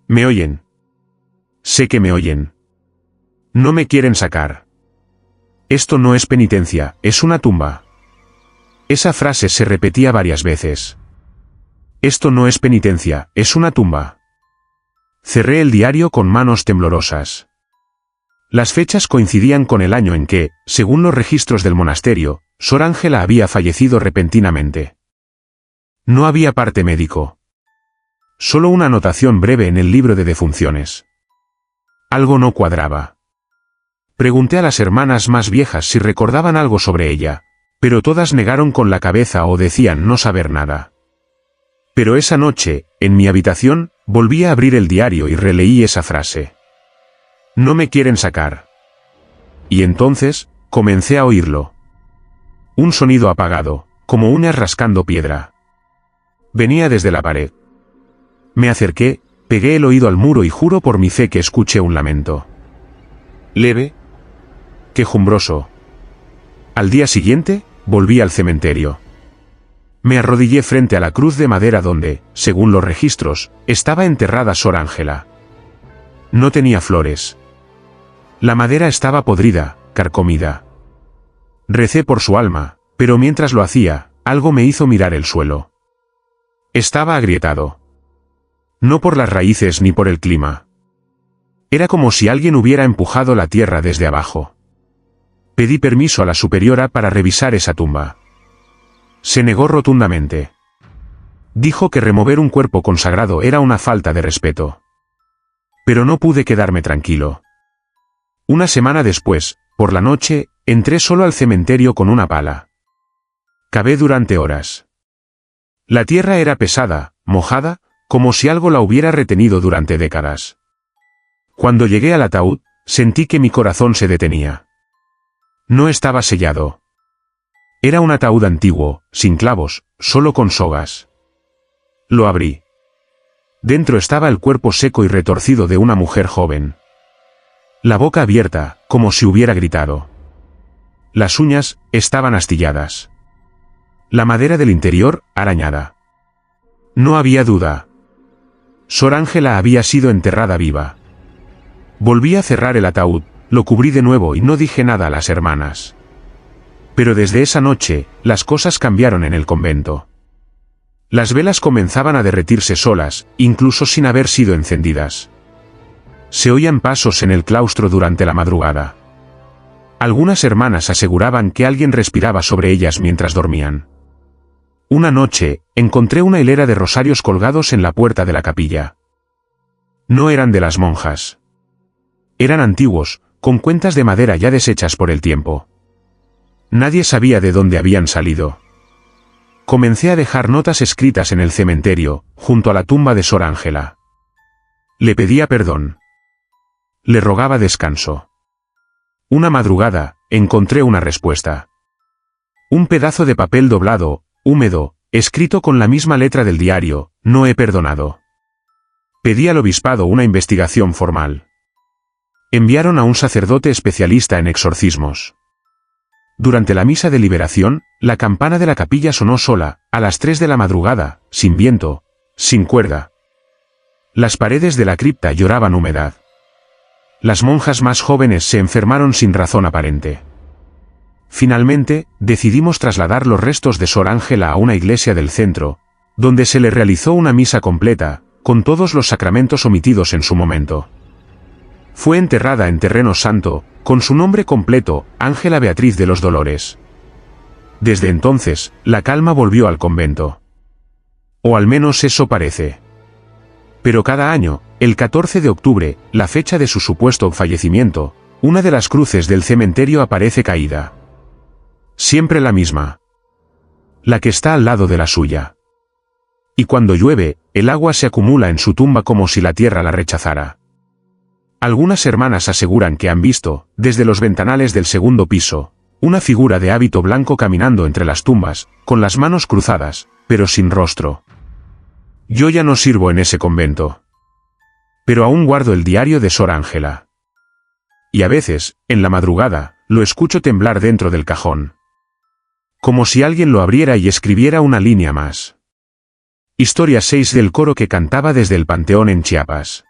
¿Me oyen? Sé que me oyen. No me quieren sacar. Esto no es penitencia, es una tumba. Esa frase se repetía varias veces. Esto no es penitencia, es una tumba. Cerré el diario con manos temblorosas. Las fechas coincidían con el año en que, según los registros del monasterio, Sor Ángela había fallecido repentinamente. No había parte médico. Solo una anotación breve en el libro de defunciones. Algo no cuadraba. Pregunté a las hermanas más viejas si recordaban algo sobre ella, pero todas negaron con la cabeza o decían no saber nada. Pero esa noche, en mi habitación, volví a abrir el diario y releí esa frase. No me quieren sacar. Y entonces, comencé a oírlo. Un sonido apagado, como uñas rascando piedra. Venía desde la pared. Me acerqué, pegué el oído al muro y juro por mi fe que escuché un lamento. Leve, quejumbroso. Al día siguiente, volví al cementerio. Me arrodillé frente a la cruz de madera donde, según los registros, estaba enterrada Sor Ángela. No tenía flores. La madera estaba podrida, carcomida. Recé por su alma, pero mientras lo hacía, algo me hizo mirar el suelo. Estaba agrietado. No por las raíces ni por el clima. Era como si alguien hubiera empujado la tierra desde abajo. Pedí permiso a la superiora para revisar esa tumba. Se negó rotundamente. Dijo que remover un cuerpo consagrado era una falta de respeto. Pero no pude quedarme tranquilo. Una semana después, por la noche, entré solo al cementerio con una pala. Cavé durante horas. La tierra era pesada, mojada, como si algo la hubiera retenido durante décadas. Cuando llegué al ataúd, sentí que mi corazón se detenía. No estaba sellado. Era un ataúd antiguo, sin clavos, solo con sogas. Lo abrí. Dentro estaba el cuerpo seco y retorcido de una mujer joven. La boca abierta, como si hubiera gritado. Las uñas estaban astilladas. La madera del interior, arañada. No había duda. Sor Ángela había sido enterrada viva. Volví a cerrar el ataúd, lo cubrí de nuevo y no dije nada a las hermanas. Pero desde esa noche, las cosas cambiaron en el convento. Las velas comenzaban a derretirse solas, incluso sin haber sido encendidas. Se oían pasos en el claustro durante la madrugada. Algunas hermanas aseguraban que alguien respiraba sobre ellas mientras dormían. Una noche, encontré una hilera de rosarios colgados en la puerta de la capilla. No eran de las monjas. Eran antiguos, con cuentas de madera ya deshechas por el tiempo. Nadie sabía de dónde habían salido. Comencé a dejar notas escritas en el cementerio, junto a la tumba de Sor Ángela. Le pedía perdón. Le rogaba descanso. Una madrugada, encontré una respuesta. Un pedazo de papel doblado, húmedo, escrito con la misma letra del diario: no he perdonado. Pedí al obispado una investigación formal. Enviaron a un sacerdote especialista en exorcismos. Durante la misa de liberación, la campana de la capilla sonó sola, a las 3 de la madrugada, sin viento, sin cuerda. Las paredes de la cripta lloraban humedad. Las monjas más jóvenes se enfermaron sin razón aparente. Finalmente, decidimos trasladar los restos de Sor Ángela a una iglesia del centro, donde se le realizó una misa completa, con todos los sacramentos omitidos en su momento. Fue enterrada en terreno santo, con su nombre completo, Ángela Beatriz de los Dolores. Desde entonces, la calma volvió al convento. O al menos eso parece. Pero cada año, el 14 de octubre, la fecha de su supuesto fallecimiento, una de las cruces del cementerio aparece caída. Siempre la misma. La que está al lado de la suya. Y cuando llueve, el agua se acumula en su tumba como si la tierra la rechazara. Algunas hermanas aseguran que han visto, desde los ventanales del segundo piso, una figura de hábito blanco caminando entre las tumbas, con las manos cruzadas, pero sin rostro. Yo ya no sirvo en ese convento. Pero aún guardo el diario de Sor Ángela. Y a veces, en la madrugada, lo escucho temblar dentro del cajón. Como si alguien lo abriera y escribiera una línea más. Historia 6 del coro que cantaba desde el Panteón en Chiapas.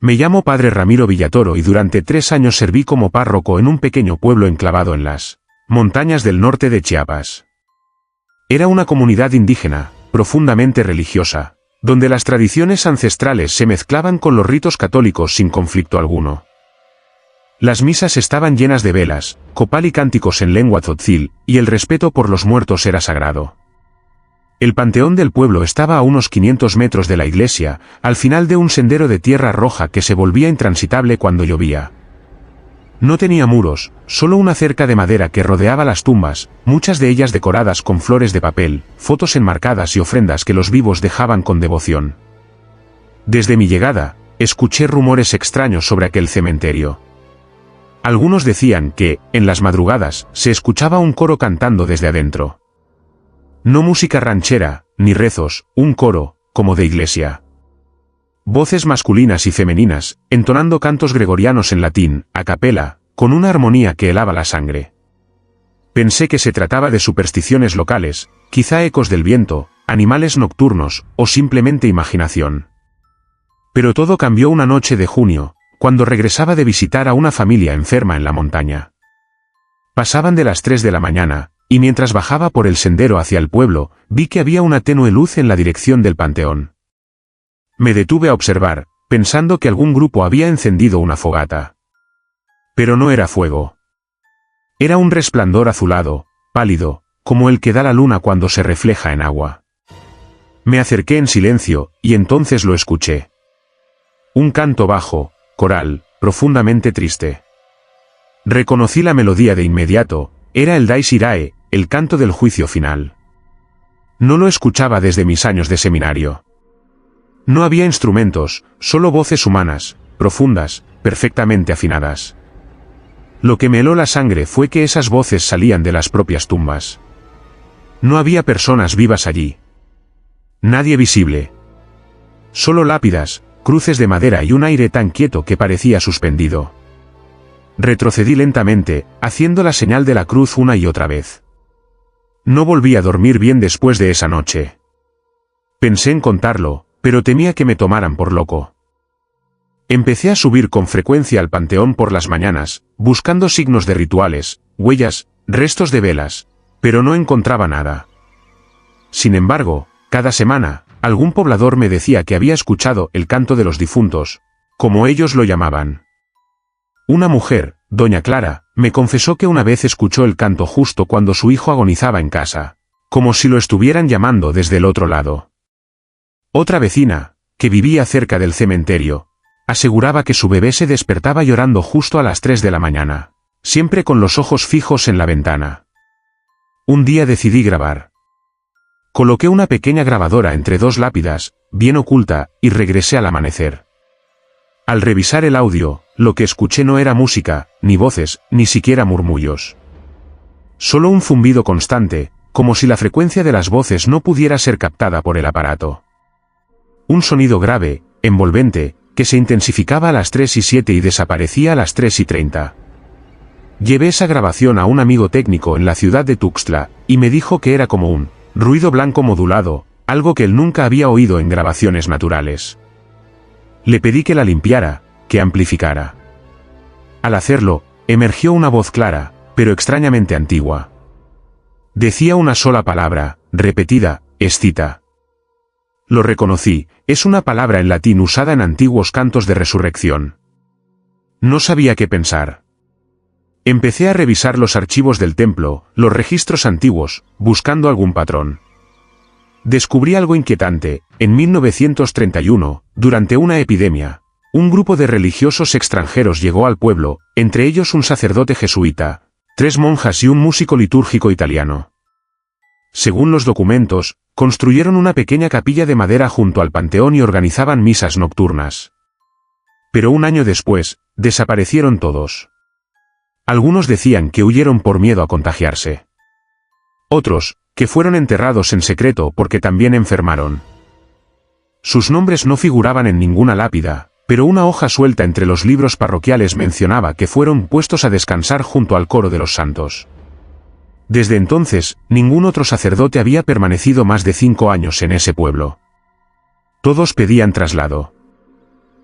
Me llamo Padre Ramiro Villatoro y durante 3 años serví como párroco en un pequeño pueblo enclavado en las montañas del norte de Chiapas. Era una comunidad indígena, profundamente religiosa, donde las tradiciones ancestrales se mezclaban con los ritos católicos sin conflicto alguno. Las misas estaban llenas de velas, copal y cánticos en lengua tzotzil, y el respeto por los muertos era sagrado. El panteón del pueblo estaba a unos 500 metros de la iglesia, al final de un sendero de tierra roja que se volvía intransitable cuando llovía. No tenía muros, solo una cerca de madera que rodeaba las tumbas, muchas de ellas decoradas con flores de papel, fotos enmarcadas y ofrendas que los vivos dejaban con devoción. Desde mi llegada, escuché rumores extraños sobre aquel cementerio. Algunos decían que, en las madrugadas, se escuchaba un coro cantando desde adentro. No música ranchera, ni rezos, un coro, como de iglesia. Voces masculinas y femeninas, entonando cantos gregorianos en latín, a capela, con una armonía que helaba la sangre. Pensé que se trataba de supersticiones locales, quizá ecos del viento, animales nocturnos, o simplemente imaginación. Pero todo cambió una noche de junio, cuando regresaba de visitar a una familia enferma en la montaña. Pasaban de las 3 de la mañana, y mientras bajaba por el sendero hacia el pueblo, vi que había una tenue luz en la dirección del panteón. Me detuve a observar, pensando que algún grupo había encendido una fogata. Pero no era fuego. Era un resplandor azulado, pálido, como el que da la luna cuando se refleja en agua. Me acerqué en silencio, y entonces lo escuché. Un canto bajo, coral, profundamente triste. Reconocí la melodía de inmediato, era el Dais Irae, el canto del juicio final. No lo escuchaba desde mis años de seminario. No había instrumentos, solo voces humanas, profundas, perfectamente afinadas. Lo que me heló la sangre fue que esas voces salían de las propias tumbas. No había personas vivas allí. Nadie visible. Solo lápidas, cruces de madera y un aire tan quieto que parecía suspendido. Retrocedí lentamente, haciendo la señal de la cruz una y otra vez. No volví a dormir bien después de esa noche. Pensé en contarlo, pero temía que me tomaran por loco. Empecé a subir con frecuencia al panteón por las mañanas, buscando signos de rituales, huellas, restos de velas, pero no encontraba nada. Sin embargo, cada semana, algún poblador me decía que había escuchado el canto de los difuntos, como ellos lo llamaban. Una mujer, doña Clara, me confesó que una vez escuchó el canto justo cuando su hijo agonizaba en casa, como si lo estuvieran llamando desde el otro lado. Otra vecina, que vivía cerca del cementerio, aseguraba que su bebé se despertaba llorando justo a las 3 de la mañana, siempre con los ojos fijos en la ventana. Un día decidí grabar. Coloqué una pequeña grabadora entre dos lápidas, bien oculta, y regresé al amanecer. Al revisar el audio, lo que escuché no era música, ni voces, ni siquiera murmullos. Solo un zumbido constante, como si la frecuencia de las voces no pudiera ser captada por el aparato. Un sonido grave, envolvente, que se intensificaba a las 3:07 y desaparecía a las 3:30. Llevé esa grabación a un amigo técnico en la ciudad de Tuxtla, y me dijo que era como un ruido blanco modulado, algo que él nunca había oído en grabaciones naturales. Le pedí que la limpiara, que amplificara. Al hacerlo, emergió una voz clara, pero extrañamente antigua. Decía una sola palabra, repetida, escita. Lo reconocí, es una palabra en latín usada en antiguos cantos de resurrección. No sabía qué pensar. Empecé a revisar los archivos del templo, los registros antiguos, buscando algún patrón. Descubrí algo inquietante. En 1931, durante una epidemia, un grupo de religiosos extranjeros llegó al pueblo, entre ellos un sacerdote jesuita, 3 monjas y un músico litúrgico italiano. Según los documentos, construyeron una pequeña capilla de madera junto al panteón y organizaban misas nocturnas. Pero un año después, desaparecieron todos. Algunos decían que huyeron por miedo a contagiarse. Otros, que fueron enterrados en secreto porque también enfermaron. Sus nombres no figuraban en ninguna lápida, pero una hoja suelta entre los libros parroquiales mencionaba que fueron puestos a descansar junto al coro de los santos. Desde entonces, ningún otro sacerdote había permanecido más de 5 años en ese pueblo. Todos pedían traslado.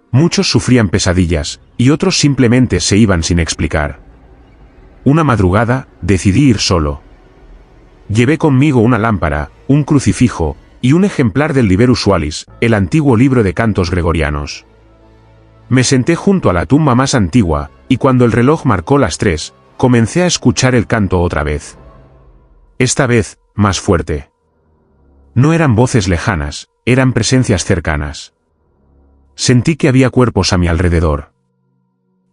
Muchos sufrían pesadillas, y otros simplemente se iban sin explicar. Una madrugada, decidí ir solo. Llevé conmigo una lámpara, un crucifijo, y un ejemplar del Liber Usualis, el antiguo libro de cantos gregorianos. Me senté junto a la tumba más antigua, y cuando el reloj marcó las 3, comencé a escuchar el canto otra vez. Esta vez, más fuerte. No eran voces lejanas, eran presencias cercanas. Sentí que había cuerpos a mi alrededor.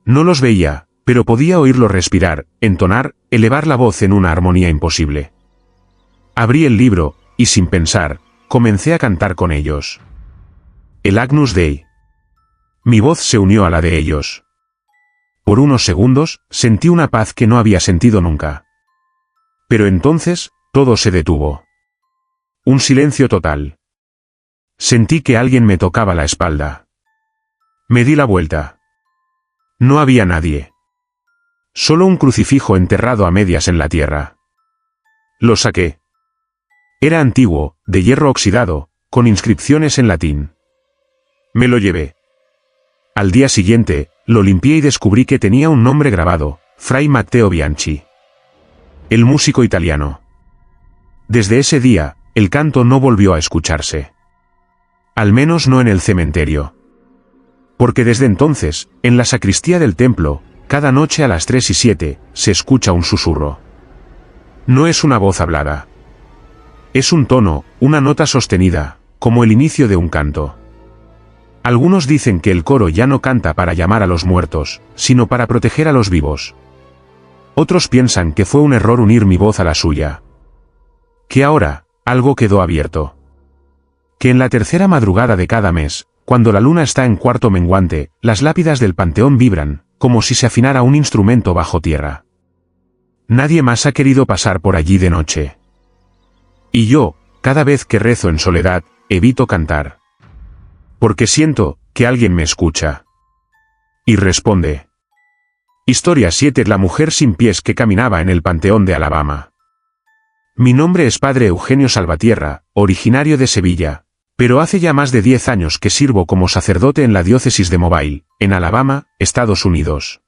No los veía, pero podía oírlos respirar, entonar, elevar la voz en una armonía imposible. Abrí el libro, y sin pensar, comencé a cantar con ellos. El Agnus Dei. Mi voz se unió a la de ellos. Por unos segundos, sentí una paz que no había sentido nunca. Pero entonces, todo se detuvo. Un silencio total. Sentí que alguien me tocaba la espalda. Me di la vuelta. No había nadie. Solo un crucifijo enterrado a medias en la tierra. Lo saqué. Era antiguo, de hierro oxidado, con inscripciones en latín. Me lo llevé. Al día siguiente, lo limpié y descubrí que tenía un nombre grabado, Fray Matteo Bianchi. El músico italiano. Desde ese día, el canto no volvió a escucharse. Al menos no en el cementerio. Porque desde entonces, en la sacristía del templo, cada noche a las 3:07, se escucha un susurro. No es una voz hablada. Es un tono, una nota sostenida, como el inicio de un canto. Algunos dicen que el coro ya no canta para llamar a los muertos, sino para proteger a los vivos. Otros piensan que fue un error unir mi voz a la suya. Que ahora, algo quedó abierto. Que en la tercera madrugada de cada mes, cuando la luna está en cuarto menguante, las lápidas del panteón vibran, como si se afinara un instrumento bajo tierra. Nadie más ha querido pasar por allí de noche. Y yo, cada vez que rezo en soledad, evito cantar. Porque siento que alguien me escucha. Y responde. Historia 7. La mujer sin pies que caminaba en el panteón de Alabama. Mi nombre es Padre Eugenio Salvatierra, originario de Sevilla, pero hace ya más de 10 años que sirvo como sacerdote en la diócesis de Mobile, en Alabama, Estados Unidos.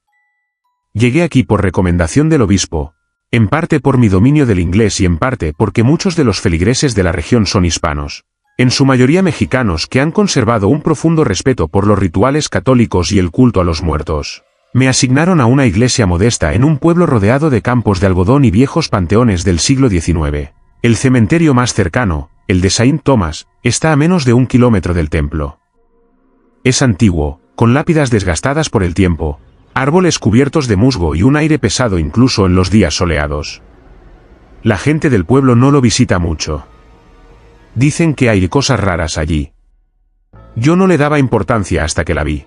Llegué aquí por recomendación del obispo, en parte por mi dominio del inglés y en parte porque muchos de los feligreses de la región son hispanos, en su mayoría mexicanos que han conservado un profundo respeto por los rituales católicos y el culto a los muertos. Me asignaron a una iglesia modesta en un pueblo rodeado de campos de algodón y viejos panteones del siglo XIX. El cementerio más cercano, el de Saint Thomas, está a menos de 1 kilómetro del templo. Es antiguo, con lápidas desgastadas por el tiempo, árboles cubiertos de musgo y un aire pesado incluso en los días soleados. La gente del pueblo no lo visita mucho. Dicen que hay cosas raras allí. Yo no le daba importancia hasta que la vi.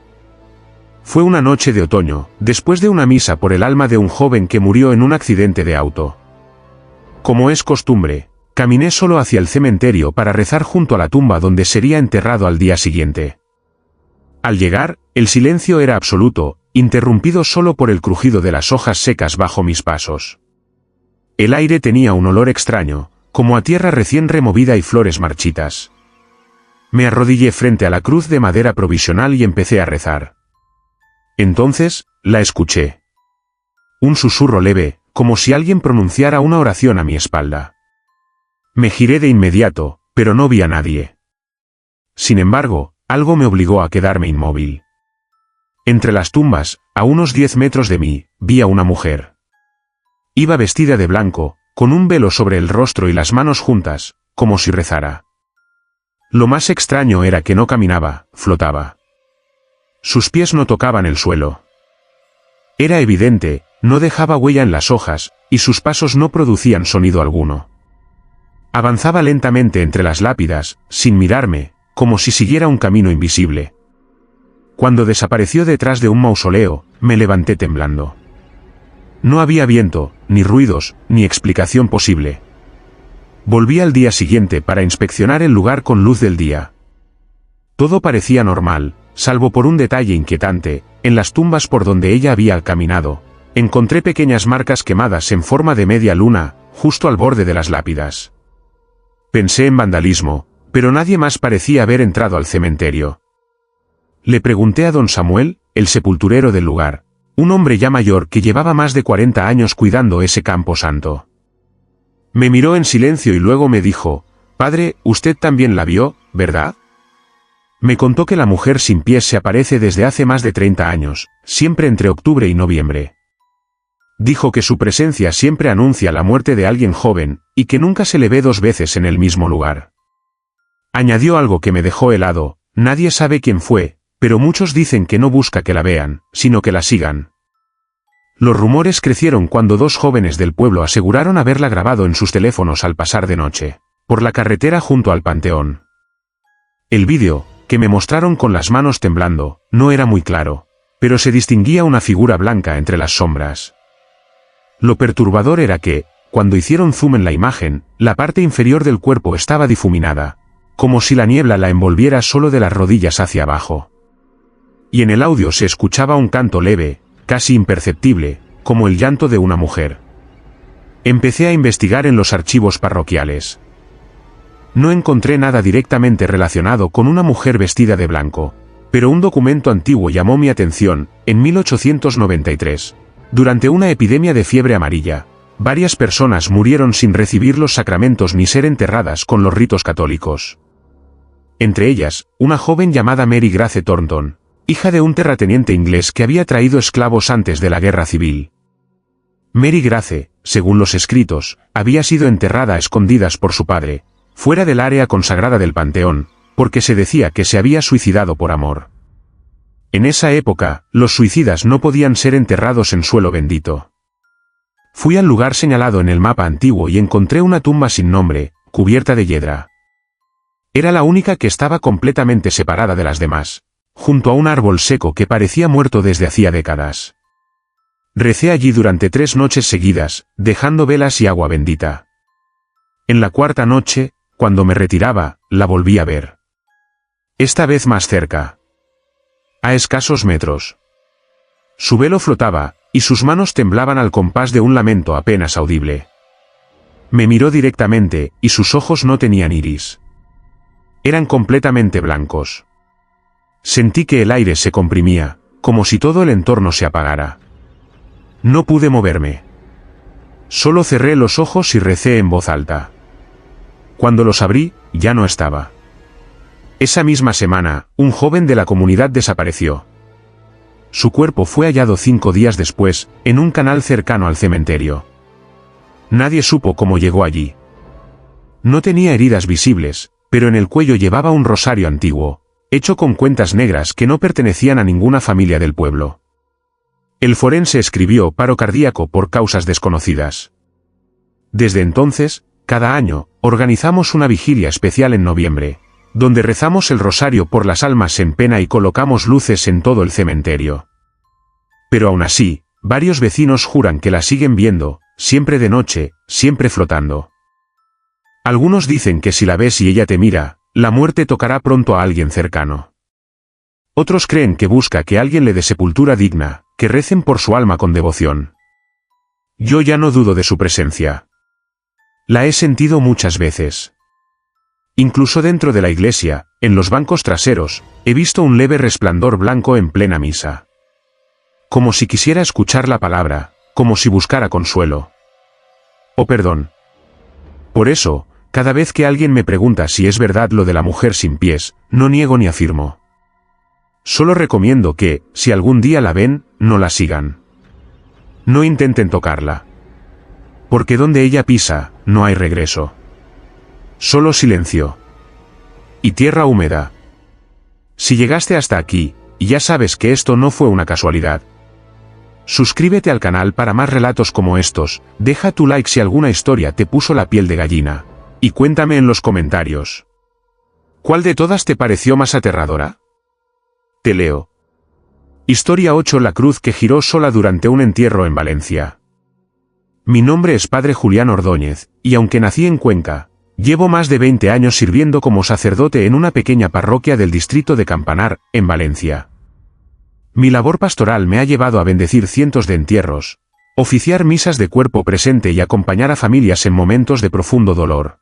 Fue una noche de otoño, después de una misa por el alma de un joven que murió en un accidente de auto. Como es costumbre, caminé solo hacia el cementerio para rezar junto a la tumba donde sería enterrado al día siguiente. Al llegar, el silencio era absoluto, interrumpido solo por el crujido de las hojas secas bajo mis pasos. El aire tenía un olor extraño, como a tierra recién removida y flores marchitas. Me arrodillé frente a la cruz de madera provisional y empecé a rezar. Entonces, la escuché. Un susurro leve, como si alguien pronunciara una oración a mi espalda. Me giré de inmediato, pero no vi a nadie. Sin embargo, algo me obligó a quedarme inmóvil. Entre las tumbas, a unos 10 metros de mí, vi a una mujer. Iba vestida de blanco, con un velo sobre el rostro y las manos juntas, como si rezara. Lo más extraño era que no caminaba, flotaba. Sus pies no tocaban el suelo. Era evidente, no dejaba huella en las hojas, y sus pasos no producían sonido alguno. Avanzaba lentamente entre las lápidas, sin mirarme, como si siguiera un camino invisible. Cuando desapareció detrás de un mausoleo, me levanté temblando. No había viento, ni ruidos, ni explicación posible. Volví al día siguiente para inspeccionar el lugar con luz del día. Todo parecía normal, salvo por un detalle inquietante. En las tumbas por donde ella había caminado, encontré pequeñas marcas quemadas en forma de media luna, justo al borde de las lápidas. Pensé en vandalismo, pero nadie más parecía haber entrado al cementerio. Le pregunté a don Samuel, el sepulturero del lugar, un hombre ya mayor que llevaba más de 40 años cuidando ese campo santo. Me miró en silencio y luego me dijo: «Padre, usted también la vio, ¿verdad?». Me contó que la mujer sin pies se aparece desde hace más de 30 años, siempre entre octubre y noviembre. Dijo que su presencia siempre anuncia la muerte de alguien joven, y que nunca se le ve 2 veces en el mismo lugar. Añadió algo que me dejó helado: nadie sabe quién fue, pero muchos dicen que no busca que la vean, sino que la sigan. Los rumores crecieron cuando 2 jóvenes del pueblo aseguraron haberla grabado en sus teléfonos al pasar de noche, por la carretera junto al panteón. El vídeo, que me mostraron con las manos temblando, no era muy claro, pero se distinguía una figura blanca entre las sombras. Lo perturbador era que, cuando hicieron zoom en la imagen, la parte inferior del cuerpo estaba difuminada, como si la niebla la envolviera solo de las rodillas hacia abajo. Y en el audio se escuchaba un canto leve, casi imperceptible, como el llanto de una mujer. Empecé a investigar en los archivos parroquiales. No encontré nada directamente relacionado con una mujer vestida de blanco, pero un documento antiguo llamó mi atención. En 1893, durante una epidemia de fiebre amarilla, varias personas murieron sin recibir los sacramentos ni ser enterradas con los ritos católicos. Entre ellas, una joven llamada Mary Grace Thornton, hija de un terrateniente inglés que había traído esclavos antes de la guerra civil. Mary Grace, según los escritos, había sido enterrada a escondidas por su padre, fuera del área consagrada del panteón, porque se decía que se había suicidado por amor. En esa época, los suicidas no podían ser enterrados en suelo bendito. Fui al lugar señalado en el mapa antiguo y encontré una tumba sin nombre, cubierta de hiedra. Era la única que estaba completamente separada de las demás, junto a un árbol seco que parecía muerto desde hacía décadas. Recé allí durante 3 noches seguidas, dejando velas y agua bendita. En la cuarta noche, cuando me retiraba, la volví a ver. Esta vez más cerca. A escasos metros. Su velo flotaba, y sus manos temblaban al compás de un lamento apenas audible. Me miró directamente, y sus ojos no tenían iris. Eran completamente blancos. Sentí que el aire se comprimía, como si todo el entorno se apagara. No pude moverme. Solo cerré los ojos y recé en voz alta. Cuando los abrí, ya no estaba. Esa misma semana, un joven de la comunidad desapareció. Su cuerpo fue hallado 5 días después, en un canal cercano al cementerio. Nadie supo cómo llegó allí. No tenía heridas visibles, pero en el cuello llevaba un rosario antiguo, hecho con cuentas negras que no pertenecían a ninguna familia del pueblo. El forense escribió paro cardíaco por causas desconocidas. Desde entonces, cada año, organizamos una vigilia especial en noviembre, donde rezamos el rosario por las almas en pena y colocamos luces en todo el cementerio. Pero aún así, varios vecinos juran que la siguen viendo, siempre de noche, siempre flotando. Algunos dicen que si la ves y ella te mira, la muerte tocará pronto a alguien cercano. Otros creen que busca que alguien le dé sepultura digna, que recen por su alma con devoción. Yo ya no dudo de su presencia. La he sentido muchas veces. Incluso dentro de la iglesia, en los bancos traseros, he visto un leve resplandor blanco en plena misa. Como si quisiera escuchar la palabra, como si buscara consuelo. O perdón. Por eso, cada vez que alguien me pregunta si es verdad lo de la mujer sin pies, no niego ni afirmo. Solo recomiendo que, si algún día la ven, no la sigan. No intenten tocarla. Porque donde ella pisa, no hay regreso. Solo silencio. Y tierra húmeda. Si llegaste hasta aquí, ya sabes que esto no fue una casualidad. Suscríbete al canal para más relatos como estos, deja tu like si alguna historia te puso la piel de gallina, y cuéntame en los comentarios. ¿Cuál de todas te pareció más aterradora? Te leo. Historia 8. La cruz que giró sola durante un entierro en Valencia. Mi nombre es Padre Julián Ordóñez, y aunque nací en Cuenca, llevo más de 20 años sirviendo como sacerdote en una pequeña parroquia del distrito de Campanar, en Valencia. Mi labor pastoral me ha llevado a bendecir cientos de entierros, oficiar misas de cuerpo presente y acompañar a familias en momentos de profundo dolor.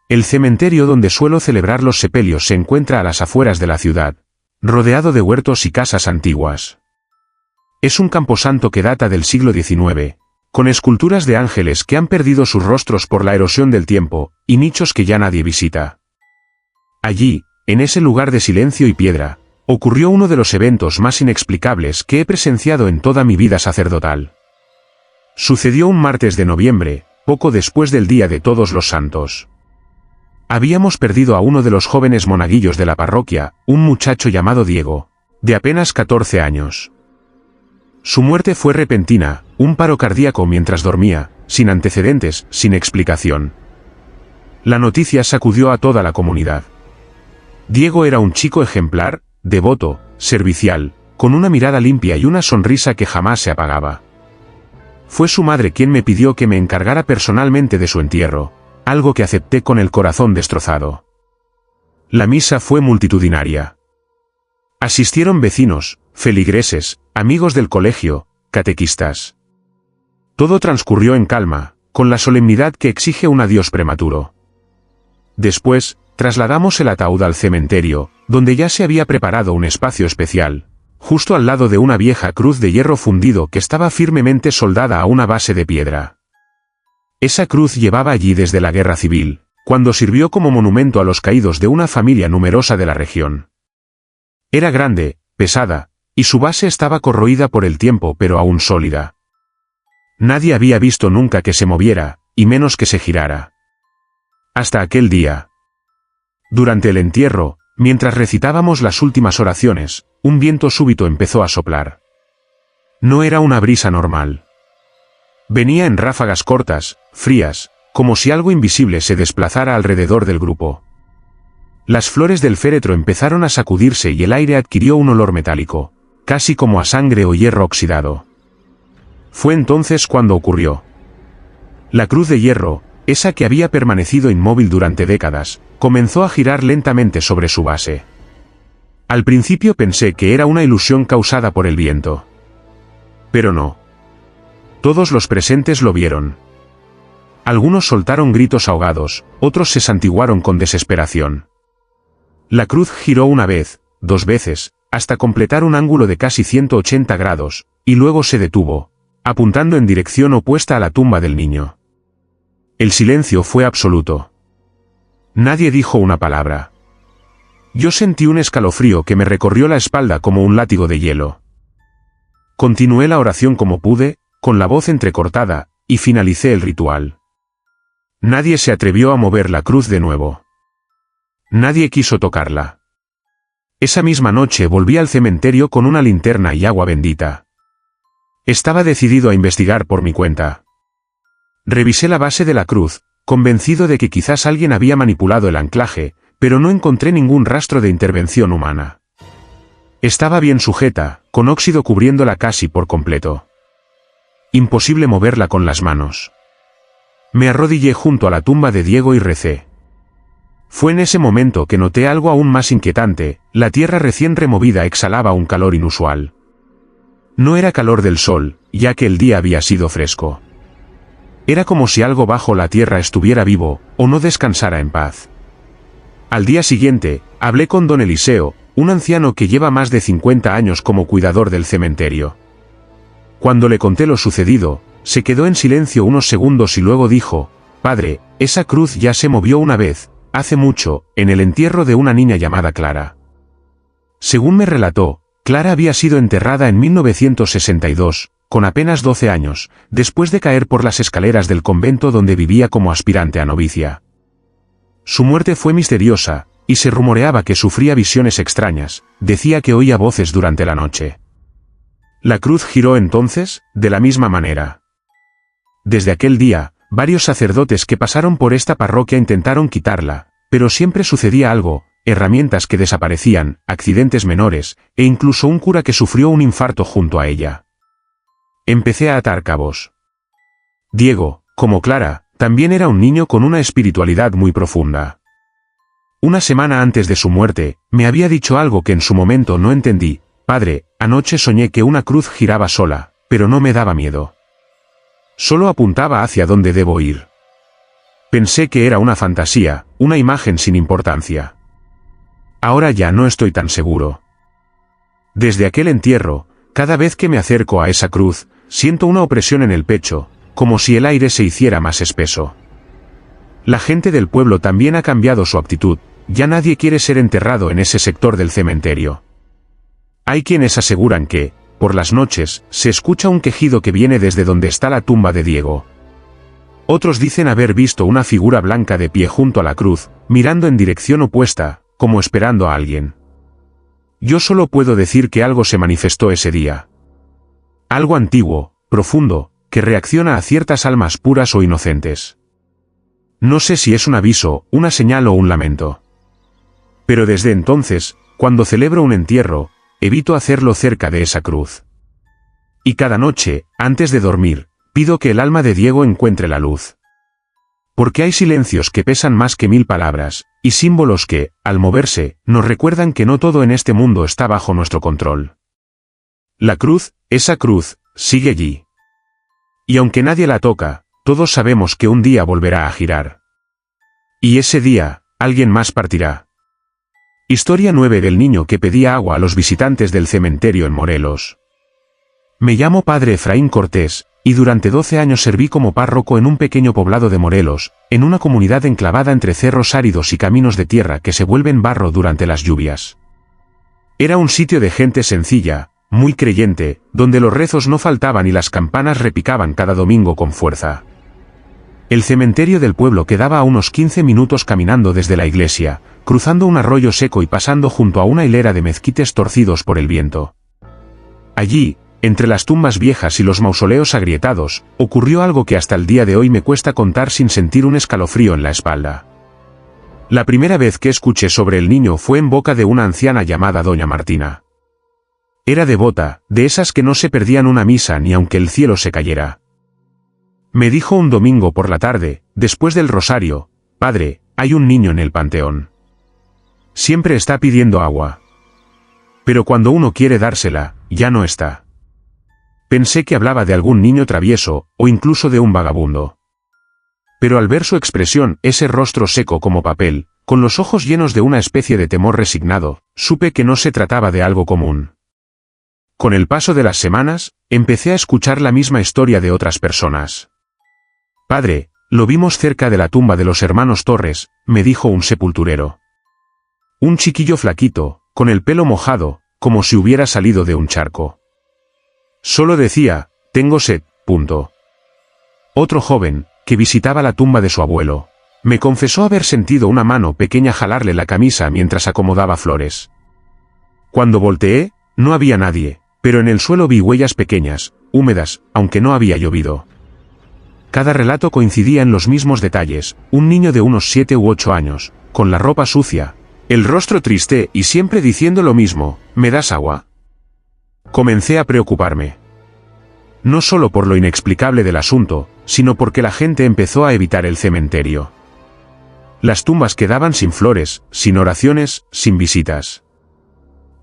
El cementerio donde suelo celebrar los sepelios se encuentra a las afueras de la ciudad, rodeado de huertos y casas antiguas. Es un camposanto que data del siglo XIX, con esculturas de ángeles que han perdido sus rostros por la erosión del tiempo, y nichos que ya nadie visita. Allí, en ese lugar de silencio y piedra, ocurrió uno de los eventos más inexplicables que he presenciado en toda mi vida sacerdotal. Sucedió un martes de noviembre, poco después del Día de Todos los Santos. Habíamos perdido a uno de los jóvenes monaguillos de la parroquia, un muchacho llamado Diego, de apenas 14 años. Su muerte fue repentina, un paro cardíaco mientras dormía, sin antecedentes, sin explicación. La noticia sacudió a toda la comunidad. Diego era un chico ejemplar, devoto, servicial, con una mirada limpia y una sonrisa que jamás se apagaba. Fue su madre quien me pidió que me encargara personalmente de su entierro, algo que acepté con el corazón destrozado. La misa fue multitudinaria. Asistieron vecinos, feligreses, amigos del colegio, catequistas. Todo transcurrió en calma, con la solemnidad que exige un adiós prematuro. Después, trasladamos el ataúd al cementerio, donde ya se había preparado un espacio especial, justo al lado de una vieja cruz de hierro fundido que estaba firmemente soldada a una base de piedra. Esa cruz llevaba allí desde la Guerra Civil, cuando sirvió como monumento a los caídos de una familia numerosa de la región. Era grande, pesada, y su base estaba corroída por el tiempo pero aún sólida. Nadie había visto nunca que se moviera, y menos que se girara. Hasta aquel día. Durante el entierro, mientras recitábamos las últimas oraciones, un viento súbito empezó a soplar. No era una brisa normal. Venía en ráfagas cortas, frías, como si algo invisible se desplazara alrededor del grupo. Las flores del féretro empezaron a sacudirse y el aire adquirió un olor metálico, casi como a sangre o hierro oxidado. Fue entonces cuando ocurrió. La cruz de hierro, esa que había permanecido inmóvil durante décadas, comenzó a girar lentamente sobre su base. Al principio pensé que era una ilusión causada por el viento. Pero no. Todos los presentes lo vieron. Algunos soltaron gritos ahogados, otros se santiguaron con desesperación. La cruz giró una vez, 2 veces, hasta completar un ángulo de casi 180 grados, y luego se detuvo, apuntando en dirección opuesta a la tumba del niño. El silencio fue absoluto. Nadie dijo una palabra. Yo sentí un escalofrío que me recorrió la espalda como un látigo de hielo. Continué la oración como pude, con la voz entrecortada, y finalicé el ritual. Nadie se atrevió a mover la cruz de nuevo. Nadie quiso tocarla. Esa misma noche volví al cementerio con una linterna y agua bendita. Estaba decidido a investigar por mi cuenta. Revisé la base de la cruz, convencido de que quizás alguien había manipulado el anclaje, pero no encontré ningún rastro de intervención humana. Estaba bien sujeta, con óxido cubriéndola casi por completo. Imposible moverla con las manos. Me arrodillé junto a la tumba de Diego y recé. Fue en ese momento que noté algo aún más inquietante: la tierra recién removida exhalaba un calor inusual. No era calor del sol, ya que el día había sido fresco. Era como si algo bajo la tierra estuviera vivo, o no descansara en paz. Al día siguiente, hablé con don Eliseo, un anciano que lleva más de 50 años como cuidador del cementerio. Cuando le conté lo sucedido, se quedó en silencio unos segundos y luego dijo: «Padre, esa cruz ya se movió una vez, hace mucho, en el entierro de una niña llamada Clara». Según me relató, Clara había sido enterrada en 1962, con apenas 12 años, después de caer por las escaleras del convento donde vivía como aspirante a novicia. Su muerte fue misteriosa, y se rumoreaba que sufría visiones extrañas, decía que oía voces durante la noche. La cruz giró entonces, de la misma manera. Desde aquel día, varios sacerdotes que pasaron por esta parroquia intentaron quitarla, pero siempre sucedía algo: herramientas que desaparecían, accidentes menores, e incluso un cura que sufrió un infarto junto a ella. Empecé a atar cabos. Diego, como Clara, también era un niño con una espiritualidad muy profunda. Una semana antes de su muerte, me había dicho algo que en su momento no entendí: «Padre, anoche soñé que una cruz giraba sola, pero no me daba miedo. Solo apuntaba hacia donde debo ir». Pensé que era una fantasía, una imagen sin importancia. Ahora ya no estoy tan seguro. Desde aquel entierro, cada vez que me acerco a esa cruz, siento una opresión en el pecho, como si el aire se hiciera más espeso. La gente del pueblo también ha cambiado su actitud, ya nadie quiere ser enterrado en ese sector del cementerio. Hay quienes aseguran que, por las noches, se escucha un quejido que viene desde donde está la tumba de Diego. Otros dicen haber visto una figura blanca de pie junto a la cruz, mirando en dirección opuesta, como esperando a alguien. Yo solo puedo decir que algo se manifestó ese día. Algo antiguo, profundo, que reacciona a ciertas almas puras o inocentes. No sé si es un aviso, una señal o un lamento. Pero desde entonces, cuando celebro un entierro, evito hacerlo cerca de esa cruz. Y cada noche, antes de dormir, pido que el alma de Diego encuentre la luz. Porque hay silencios que pesan más que 1000 palabras, y símbolos que, al moverse, nos recuerdan que no todo en este mundo está bajo nuestro control. La cruz, esa cruz, sigue allí. Y aunque nadie la toca, todos sabemos que un día volverá a girar. Y ese día, alguien más partirá. Historia 9 del niño que pedía agua a los visitantes del cementerio en Morelos. Me llamo Padre Efraín Cortés, y durante 12 años serví como párroco en un pequeño poblado de Morelos, en una comunidad enclavada entre cerros áridos y caminos de tierra que se vuelven barro durante las lluvias. Era un sitio de gente sencilla, muy creyente, donde los rezos no faltaban y las campanas repicaban cada domingo con fuerza. El cementerio del pueblo quedaba a unos 15 minutos caminando desde la iglesia, cruzando un arroyo seco y pasando junto a una hilera de mezquites torcidos por el viento. Allí, entre las tumbas viejas y los mausoleos agrietados, ocurrió algo que hasta el día de hoy me cuesta contar sin sentir un escalofrío en la espalda. La primera vez que escuché sobre el niño fue en boca de una anciana llamada doña Martina. Era devota, de esas que no se perdían una misa ni aunque el cielo se cayera. Me dijo un domingo por la tarde, después del rosario: «Padre, hay un niño en el panteón. Siempre está pidiendo agua. Pero cuando uno quiere dársela, ya no está». Pensé que hablaba de algún niño travieso, o incluso de un vagabundo. Pero al ver su expresión, ese rostro seco como papel, con los ojos llenos de una especie de temor resignado, supe que no se trataba de algo común. Con el paso de las semanas, empecé a escuchar la misma historia de otras personas. «Padre, lo vimos cerca de la tumba de los hermanos Torres», me dijo un sepulturero. Un chiquillo flaquito, con el pelo mojado, como si hubiera salido de un charco. Solo decía: «Tengo sed, punto». Otro joven, que visitaba la tumba de su abuelo, me confesó haber sentido una mano pequeña jalarle la camisa mientras acomodaba flores. Cuando volteé, no había nadie, pero en el suelo vi huellas pequeñas, húmedas, aunque no había llovido. Cada relato coincidía en los mismos detalles: un niño de unos 7 u 8 años, con la ropa sucia, el rostro triste y siempre diciendo lo mismo: «¿Me das agua?». Comencé a preocuparme. No solo por lo inexplicable del asunto, sino porque la gente empezó a evitar el cementerio. Las tumbas quedaban sin flores, sin oraciones, sin visitas.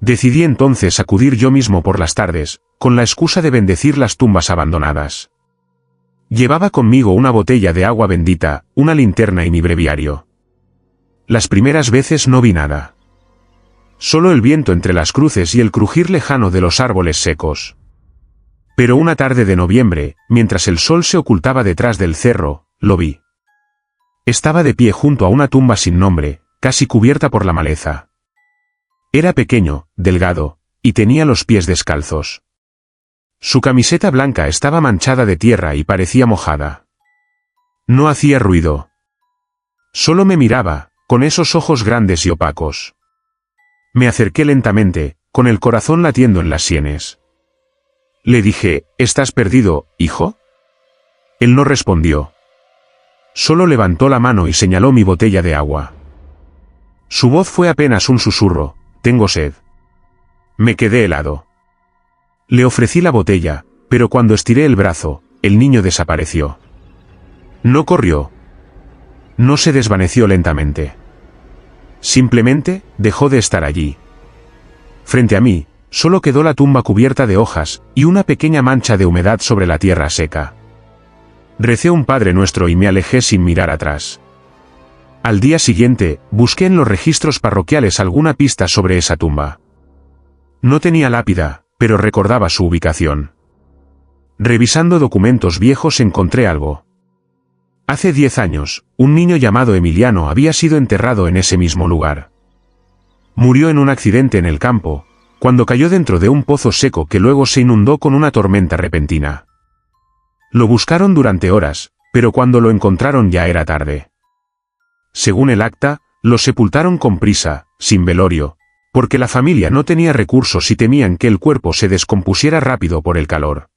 Decidí entonces acudir yo mismo por las tardes, con la excusa de bendecir las tumbas abandonadas. Llevaba conmigo una botella de agua bendita, una linterna y mi breviario. Las primeras veces no vi nada. Solo el viento entre las cruces y el crujir lejano de los árboles secos. Pero una tarde de noviembre, mientras el sol se ocultaba detrás del cerro, lo vi. Estaba de pie junto a una tumba sin nombre, casi cubierta por la maleza. Era pequeño, delgado, y tenía los pies descalzos. Su camiseta blanca estaba manchada de tierra y parecía mojada. No hacía ruido. Solo me miraba, con esos ojos grandes y opacos. Me acerqué lentamente, con el corazón latiendo en las sienes. Le dije: «¿Estás perdido, hijo?». Él no respondió. Solo levantó la mano y señaló mi botella de agua. Su voz fue apenas un susurro: «Tengo sed». Me quedé helado. Le ofrecí la botella, pero cuando estiré el brazo, el niño desapareció. No corrió. No se desvaneció lentamente. Simplemente, dejó de estar allí. Frente a mí, solo quedó la tumba cubierta de hojas, y una pequeña mancha de humedad sobre la tierra seca. Recé un Padre Nuestro y me alejé sin mirar atrás. Al día siguiente, busqué en los registros parroquiales alguna pista sobre esa tumba. No tenía lápida, pero recordaba su ubicación. Revisando documentos viejos encontré algo. Hace 10 años, un niño llamado Emiliano había sido enterrado en ese mismo lugar. Murió en un accidente en el campo, cuando cayó dentro de un pozo seco que luego se inundó con una tormenta repentina. Lo buscaron durante horas, pero cuando lo encontraron ya era tarde. Según el acta, lo sepultaron con prisa, sin velorio, porque la familia no tenía recursos y temían que el cuerpo se descompusiera rápido por el calor.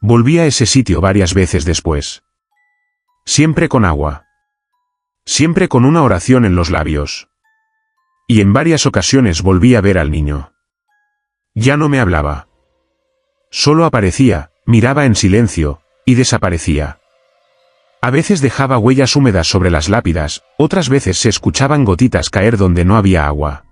Volví a ese sitio varias veces después. Siempre con agua. Siempre con una oración en los labios. Y en varias ocasiones volví a ver al niño. Ya no me hablaba. Solo aparecía, miraba en silencio, y desaparecía. A veces dejaba huellas húmedas sobre las lápidas, otras veces se escuchaban gotitas caer donde no había agua.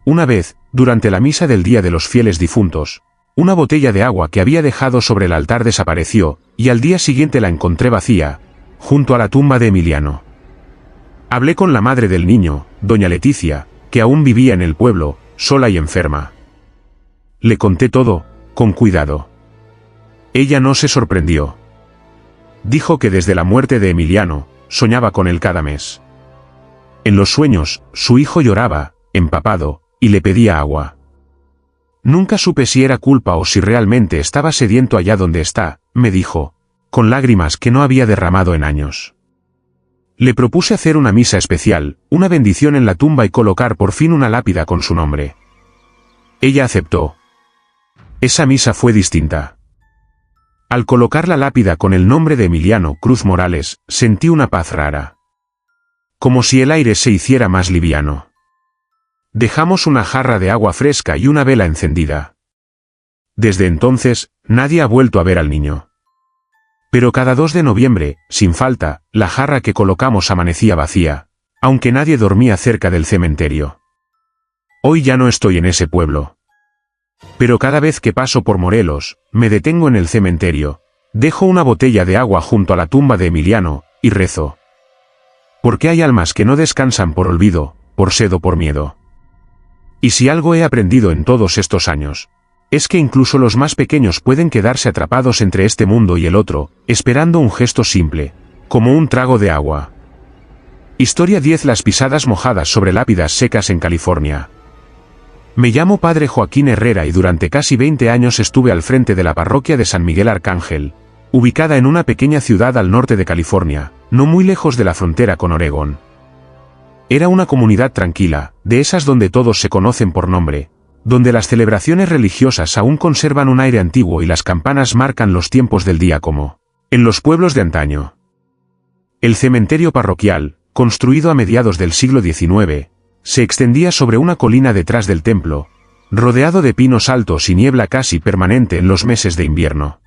Una vez, durante la misa del Día de los Fieles Difuntos, una botella de agua que había dejado sobre el altar desapareció, y al día siguiente la encontré vacía, junto a la tumba de Emiliano. Hablé con la madre del niño, doña Leticia, que aún vivía en el pueblo, sola y enferma. Le conté todo, con cuidado. Ella no se sorprendió. Dijo que desde la muerte de Emiliano, soñaba con él cada mes. En los sueños, su hijo lloraba, empapado, y le pedía agua. Nunca supe si era culpa o si realmente estaba sediento allá donde está, me dijo, con lágrimas que no había derramado en años. Le propuse hacer una misa especial, una bendición en la tumba y colocar por fin una lápida con su nombre. Ella aceptó. Esa misa fue distinta. Al colocar la lápida con el nombre de Emiliano Cruz Morales, sentí una paz rara. como si el aire se hiciera más liviano. Dejamos una jarra de agua fresca y una vela encendida. Desde entonces, nadie ha vuelto a ver al niño. Pero cada 2 de noviembre, sin falta, la jarra que colocamos amanecía vacía, aunque nadie dormía cerca del cementerio. Hoy ya no estoy en ese pueblo. Pero cada vez que paso por Morelos, me detengo en el cementerio, dejo una botella de agua junto a la tumba de Emiliano, y rezo. Porque hay almas que no descansan por olvido, por sed o por miedo. Y si algo he aprendido en todos estos años, es que incluso los más pequeños pueden quedarse atrapados entre este mundo y el otro, esperando un gesto simple, como un trago de agua. Historia 10. Las pisadas mojadas sobre lápidas secas en California. Me llamo Padre Joaquín Herrera y durante casi 20 años estuve al frente de la parroquia de San Miguel Arcángel, ubicada en una pequeña ciudad al norte de California, no muy lejos de la frontera con Oregón. Era una comunidad tranquila, de esas donde todos se conocen por nombre, donde las celebraciones religiosas aún conservan un aire antiguo y las campanas marcan los tiempos del día como en los pueblos de antaño. El cementerio parroquial, construido a mediados del siglo XIX, se extendía sobre una colina detrás del templo, rodeado de pinos altos y niebla casi permanente en los meses de invierno.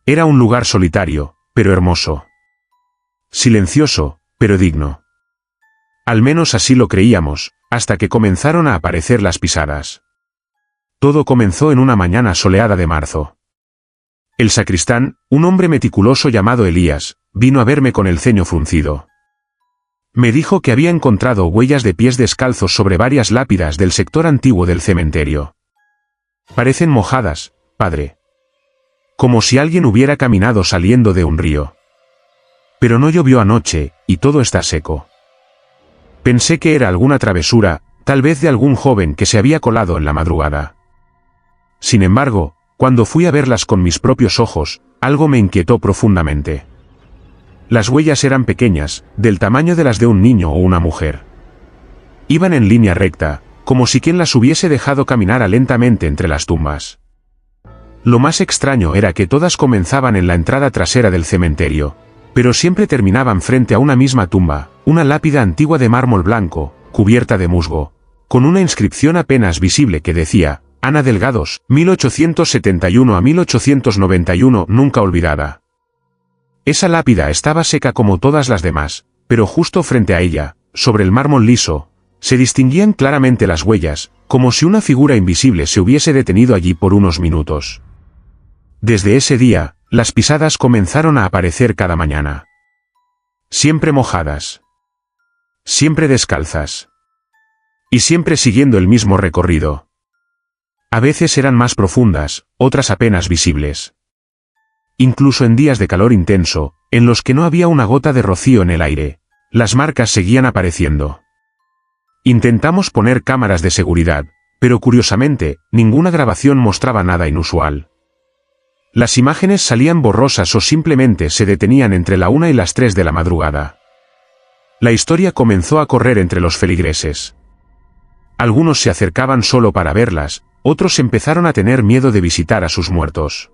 Era un lugar solitario, pero hermoso. Silencioso, pero digno. Al menos así lo creíamos, hasta que comenzaron a aparecer las pisadas. Todo comenzó en una mañana soleada de marzo. El sacristán, un hombre meticuloso llamado Elías, vino a verme con el ceño fruncido. Me dijo que había encontrado huellas de pies descalzos sobre varias lápidas del sector antiguo del cementerio. Parecen mojadas, padre. Como si alguien hubiera caminado saliendo de un río. Pero no llovió anoche, y todo está seco. Pensé que era alguna travesura, tal vez de algún joven que se había colado en la madrugada. Sin embargo, cuando fui a verlas con mis propios ojos, algo me inquietó profundamente. Las huellas eran pequeñas, del tamaño de las de un niño o una mujer. Iban en línea recta, como si quien las hubiese dejado caminar lentamente entre las tumbas. Lo más extraño era que todas comenzaban en la entrada trasera del cementerio, pero siempre terminaban frente a una misma tumba, una lápida antigua de mármol blanco, cubierta de musgo, con una inscripción apenas visible que decía, Ana Delgados, 1871 a 1891, nunca olvidada. Esa lápida estaba seca como todas las demás, pero justo frente a ella, sobre el mármol liso, se distinguían claramente las huellas, como si una figura invisible se hubiese detenido allí por unos minutos. Desde ese día, las pisadas comenzaron a aparecer cada mañana. Siempre mojadas. Siempre descalzas. Y siempre siguiendo el mismo recorrido. A veces eran más profundas, otras apenas visibles. Incluso en días de calor intenso, en los que no había una gota de rocío en el aire, las marcas seguían apareciendo. Intentamos poner cámaras de seguridad, pero curiosamente, ninguna grabación mostraba nada inusual. Las imágenes salían borrosas o simplemente se detenían entre la 1 y las 3 de la madrugada. La historia comenzó a correr entre los feligreses. Algunos se acercaban solo para verlas, otros empezaron a tener miedo de visitar a sus muertos.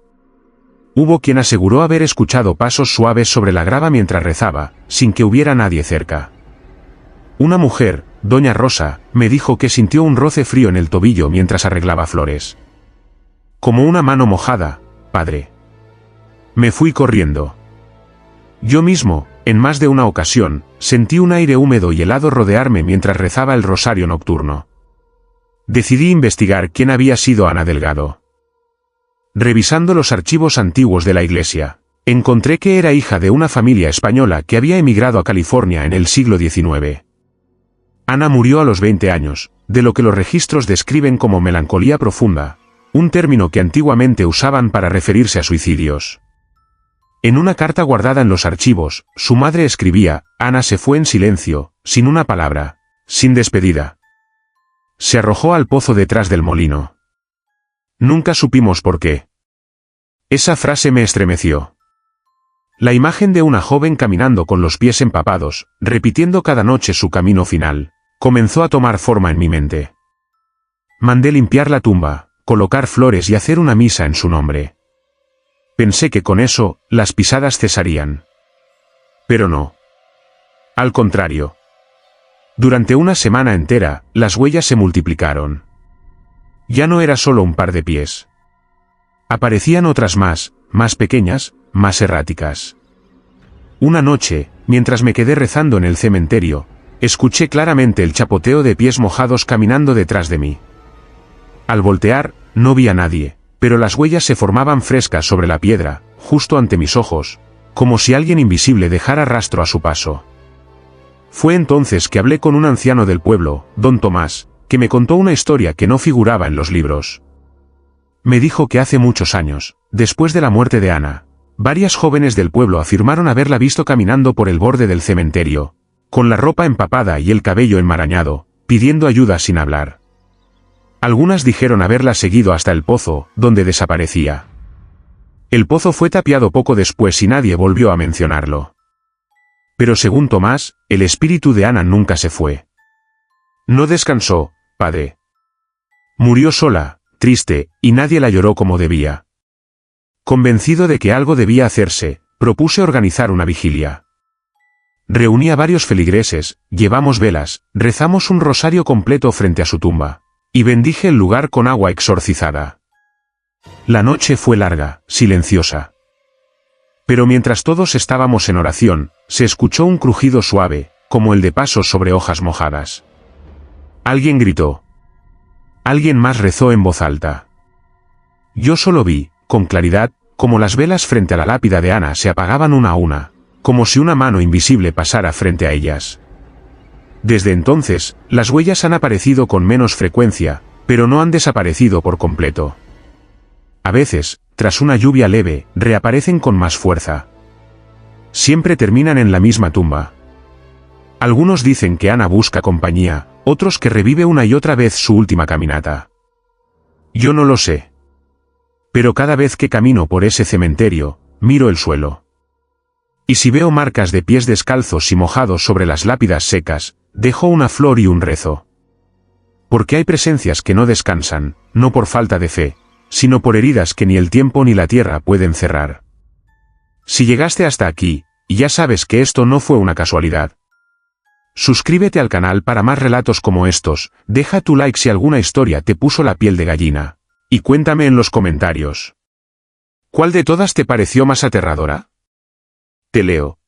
Hubo quien aseguró haber escuchado pasos suaves sobre la grava mientras rezaba, sin que hubiera nadie cerca. Una mujer, doña Rosa, me dijo que sintió un roce frío en el tobillo mientras arreglaba flores. Como una mano mojada, padre. Me fui corriendo. Yo mismo, en más de una ocasión, sentí un aire húmedo y helado rodearme mientras rezaba el rosario nocturno. Decidí investigar quién había sido Ana Delgado. Revisando los archivos antiguos de la iglesia, encontré que era hija de una familia española que había emigrado a California en el siglo XIX. Ana murió a los 20 años, de lo que los registros describen como melancolía profunda, un término que antiguamente usaban para referirse a suicidios. En una carta guardada en los archivos, su madre escribía, Ana se fue en silencio, sin una palabra, sin despedida. Se arrojó al pozo detrás del molino. Nunca supimos por qué. Esa frase me estremeció. La imagen de una joven caminando con los pies empapados, repitiendo cada noche su camino final, comenzó a tomar forma en mi mente. Mandé limpiar la tumba, colocar flores y hacer una misa en su nombre. Pensé que con eso, las pisadas cesarían. Pero no. Al contrario, Durante una semana entera, las huellas se multiplicaron. Ya no era solo un par de pies. Aparecían otras más pequeñas, más erráticas. Una noche, mientras me quedé rezando en el cementerio, escuché claramente el chapoteo de pies mojados caminando detrás de mí. Al voltear, no vi a nadie, pero las huellas se formaban frescas sobre la piedra, justo ante mis ojos, como si alguien invisible dejara rastro a su paso. Fue entonces que hablé con un anciano del pueblo, don Tomás, que me contó una historia que no figuraba en los libros. Me dijo que hace muchos años, después de la muerte de Ana, varias jóvenes del pueblo afirmaron haberla visto caminando por el borde del cementerio, con la ropa empapada y el cabello enmarañado, pidiendo ayuda sin hablar. Algunas dijeron haberla seguido hasta el pozo, donde desaparecía. El pozo fue tapiado poco después y nadie volvió a mencionarlo. Pero según Tomás, el espíritu de Ana nunca se fue. No descansó, padre. Murió sola, triste, y nadie la lloró como debía. Convencido de que algo debía hacerse, propuse organizar una vigilia. Reuní a varios feligreses, llevamos velas, rezamos un rosario completo frente a su tumba, y bendije el lugar con agua exorcizada. La noche fue larga, silenciosa. Pero mientras todos estábamos en oración, se escuchó un crujido suave, como el de pasos sobre hojas mojadas. Alguien gritó. Alguien más rezó en voz alta. Yo solo vi, con claridad, como las velas frente a la lápida de Ana se apagaban una a una, como si una mano invisible pasara frente a ellas. Desde entonces, las huellas han aparecido con menos frecuencia, pero no han desaparecido por completo. A veces, tras una lluvia leve, reaparecen con más fuerza. Siempre terminan en la misma tumba. Algunos dicen que Ana busca compañía, otros que revive una y otra vez su última caminata. Yo no lo sé. Pero cada vez que camino por ese cementerio, miro el suelo. Y si veo marcas de pies descalzos y mojados sobre las lápidas secas, dejo una flor y un rezo. Porque hay presencias que no descansan, no por falta de fe, sino por heridas que ni el tiempo ni la tierra pueden cerrar. Si llegaste hasta aquí, ya sabes que esto no fue una casualidad. Suscríbete al canal para más relatos como estos, deja tu like si alguna historia te puso la piel de gallina, y cuéntame en los comentarios. ¿Cuál de todas te pareció más aterradora? Te leo.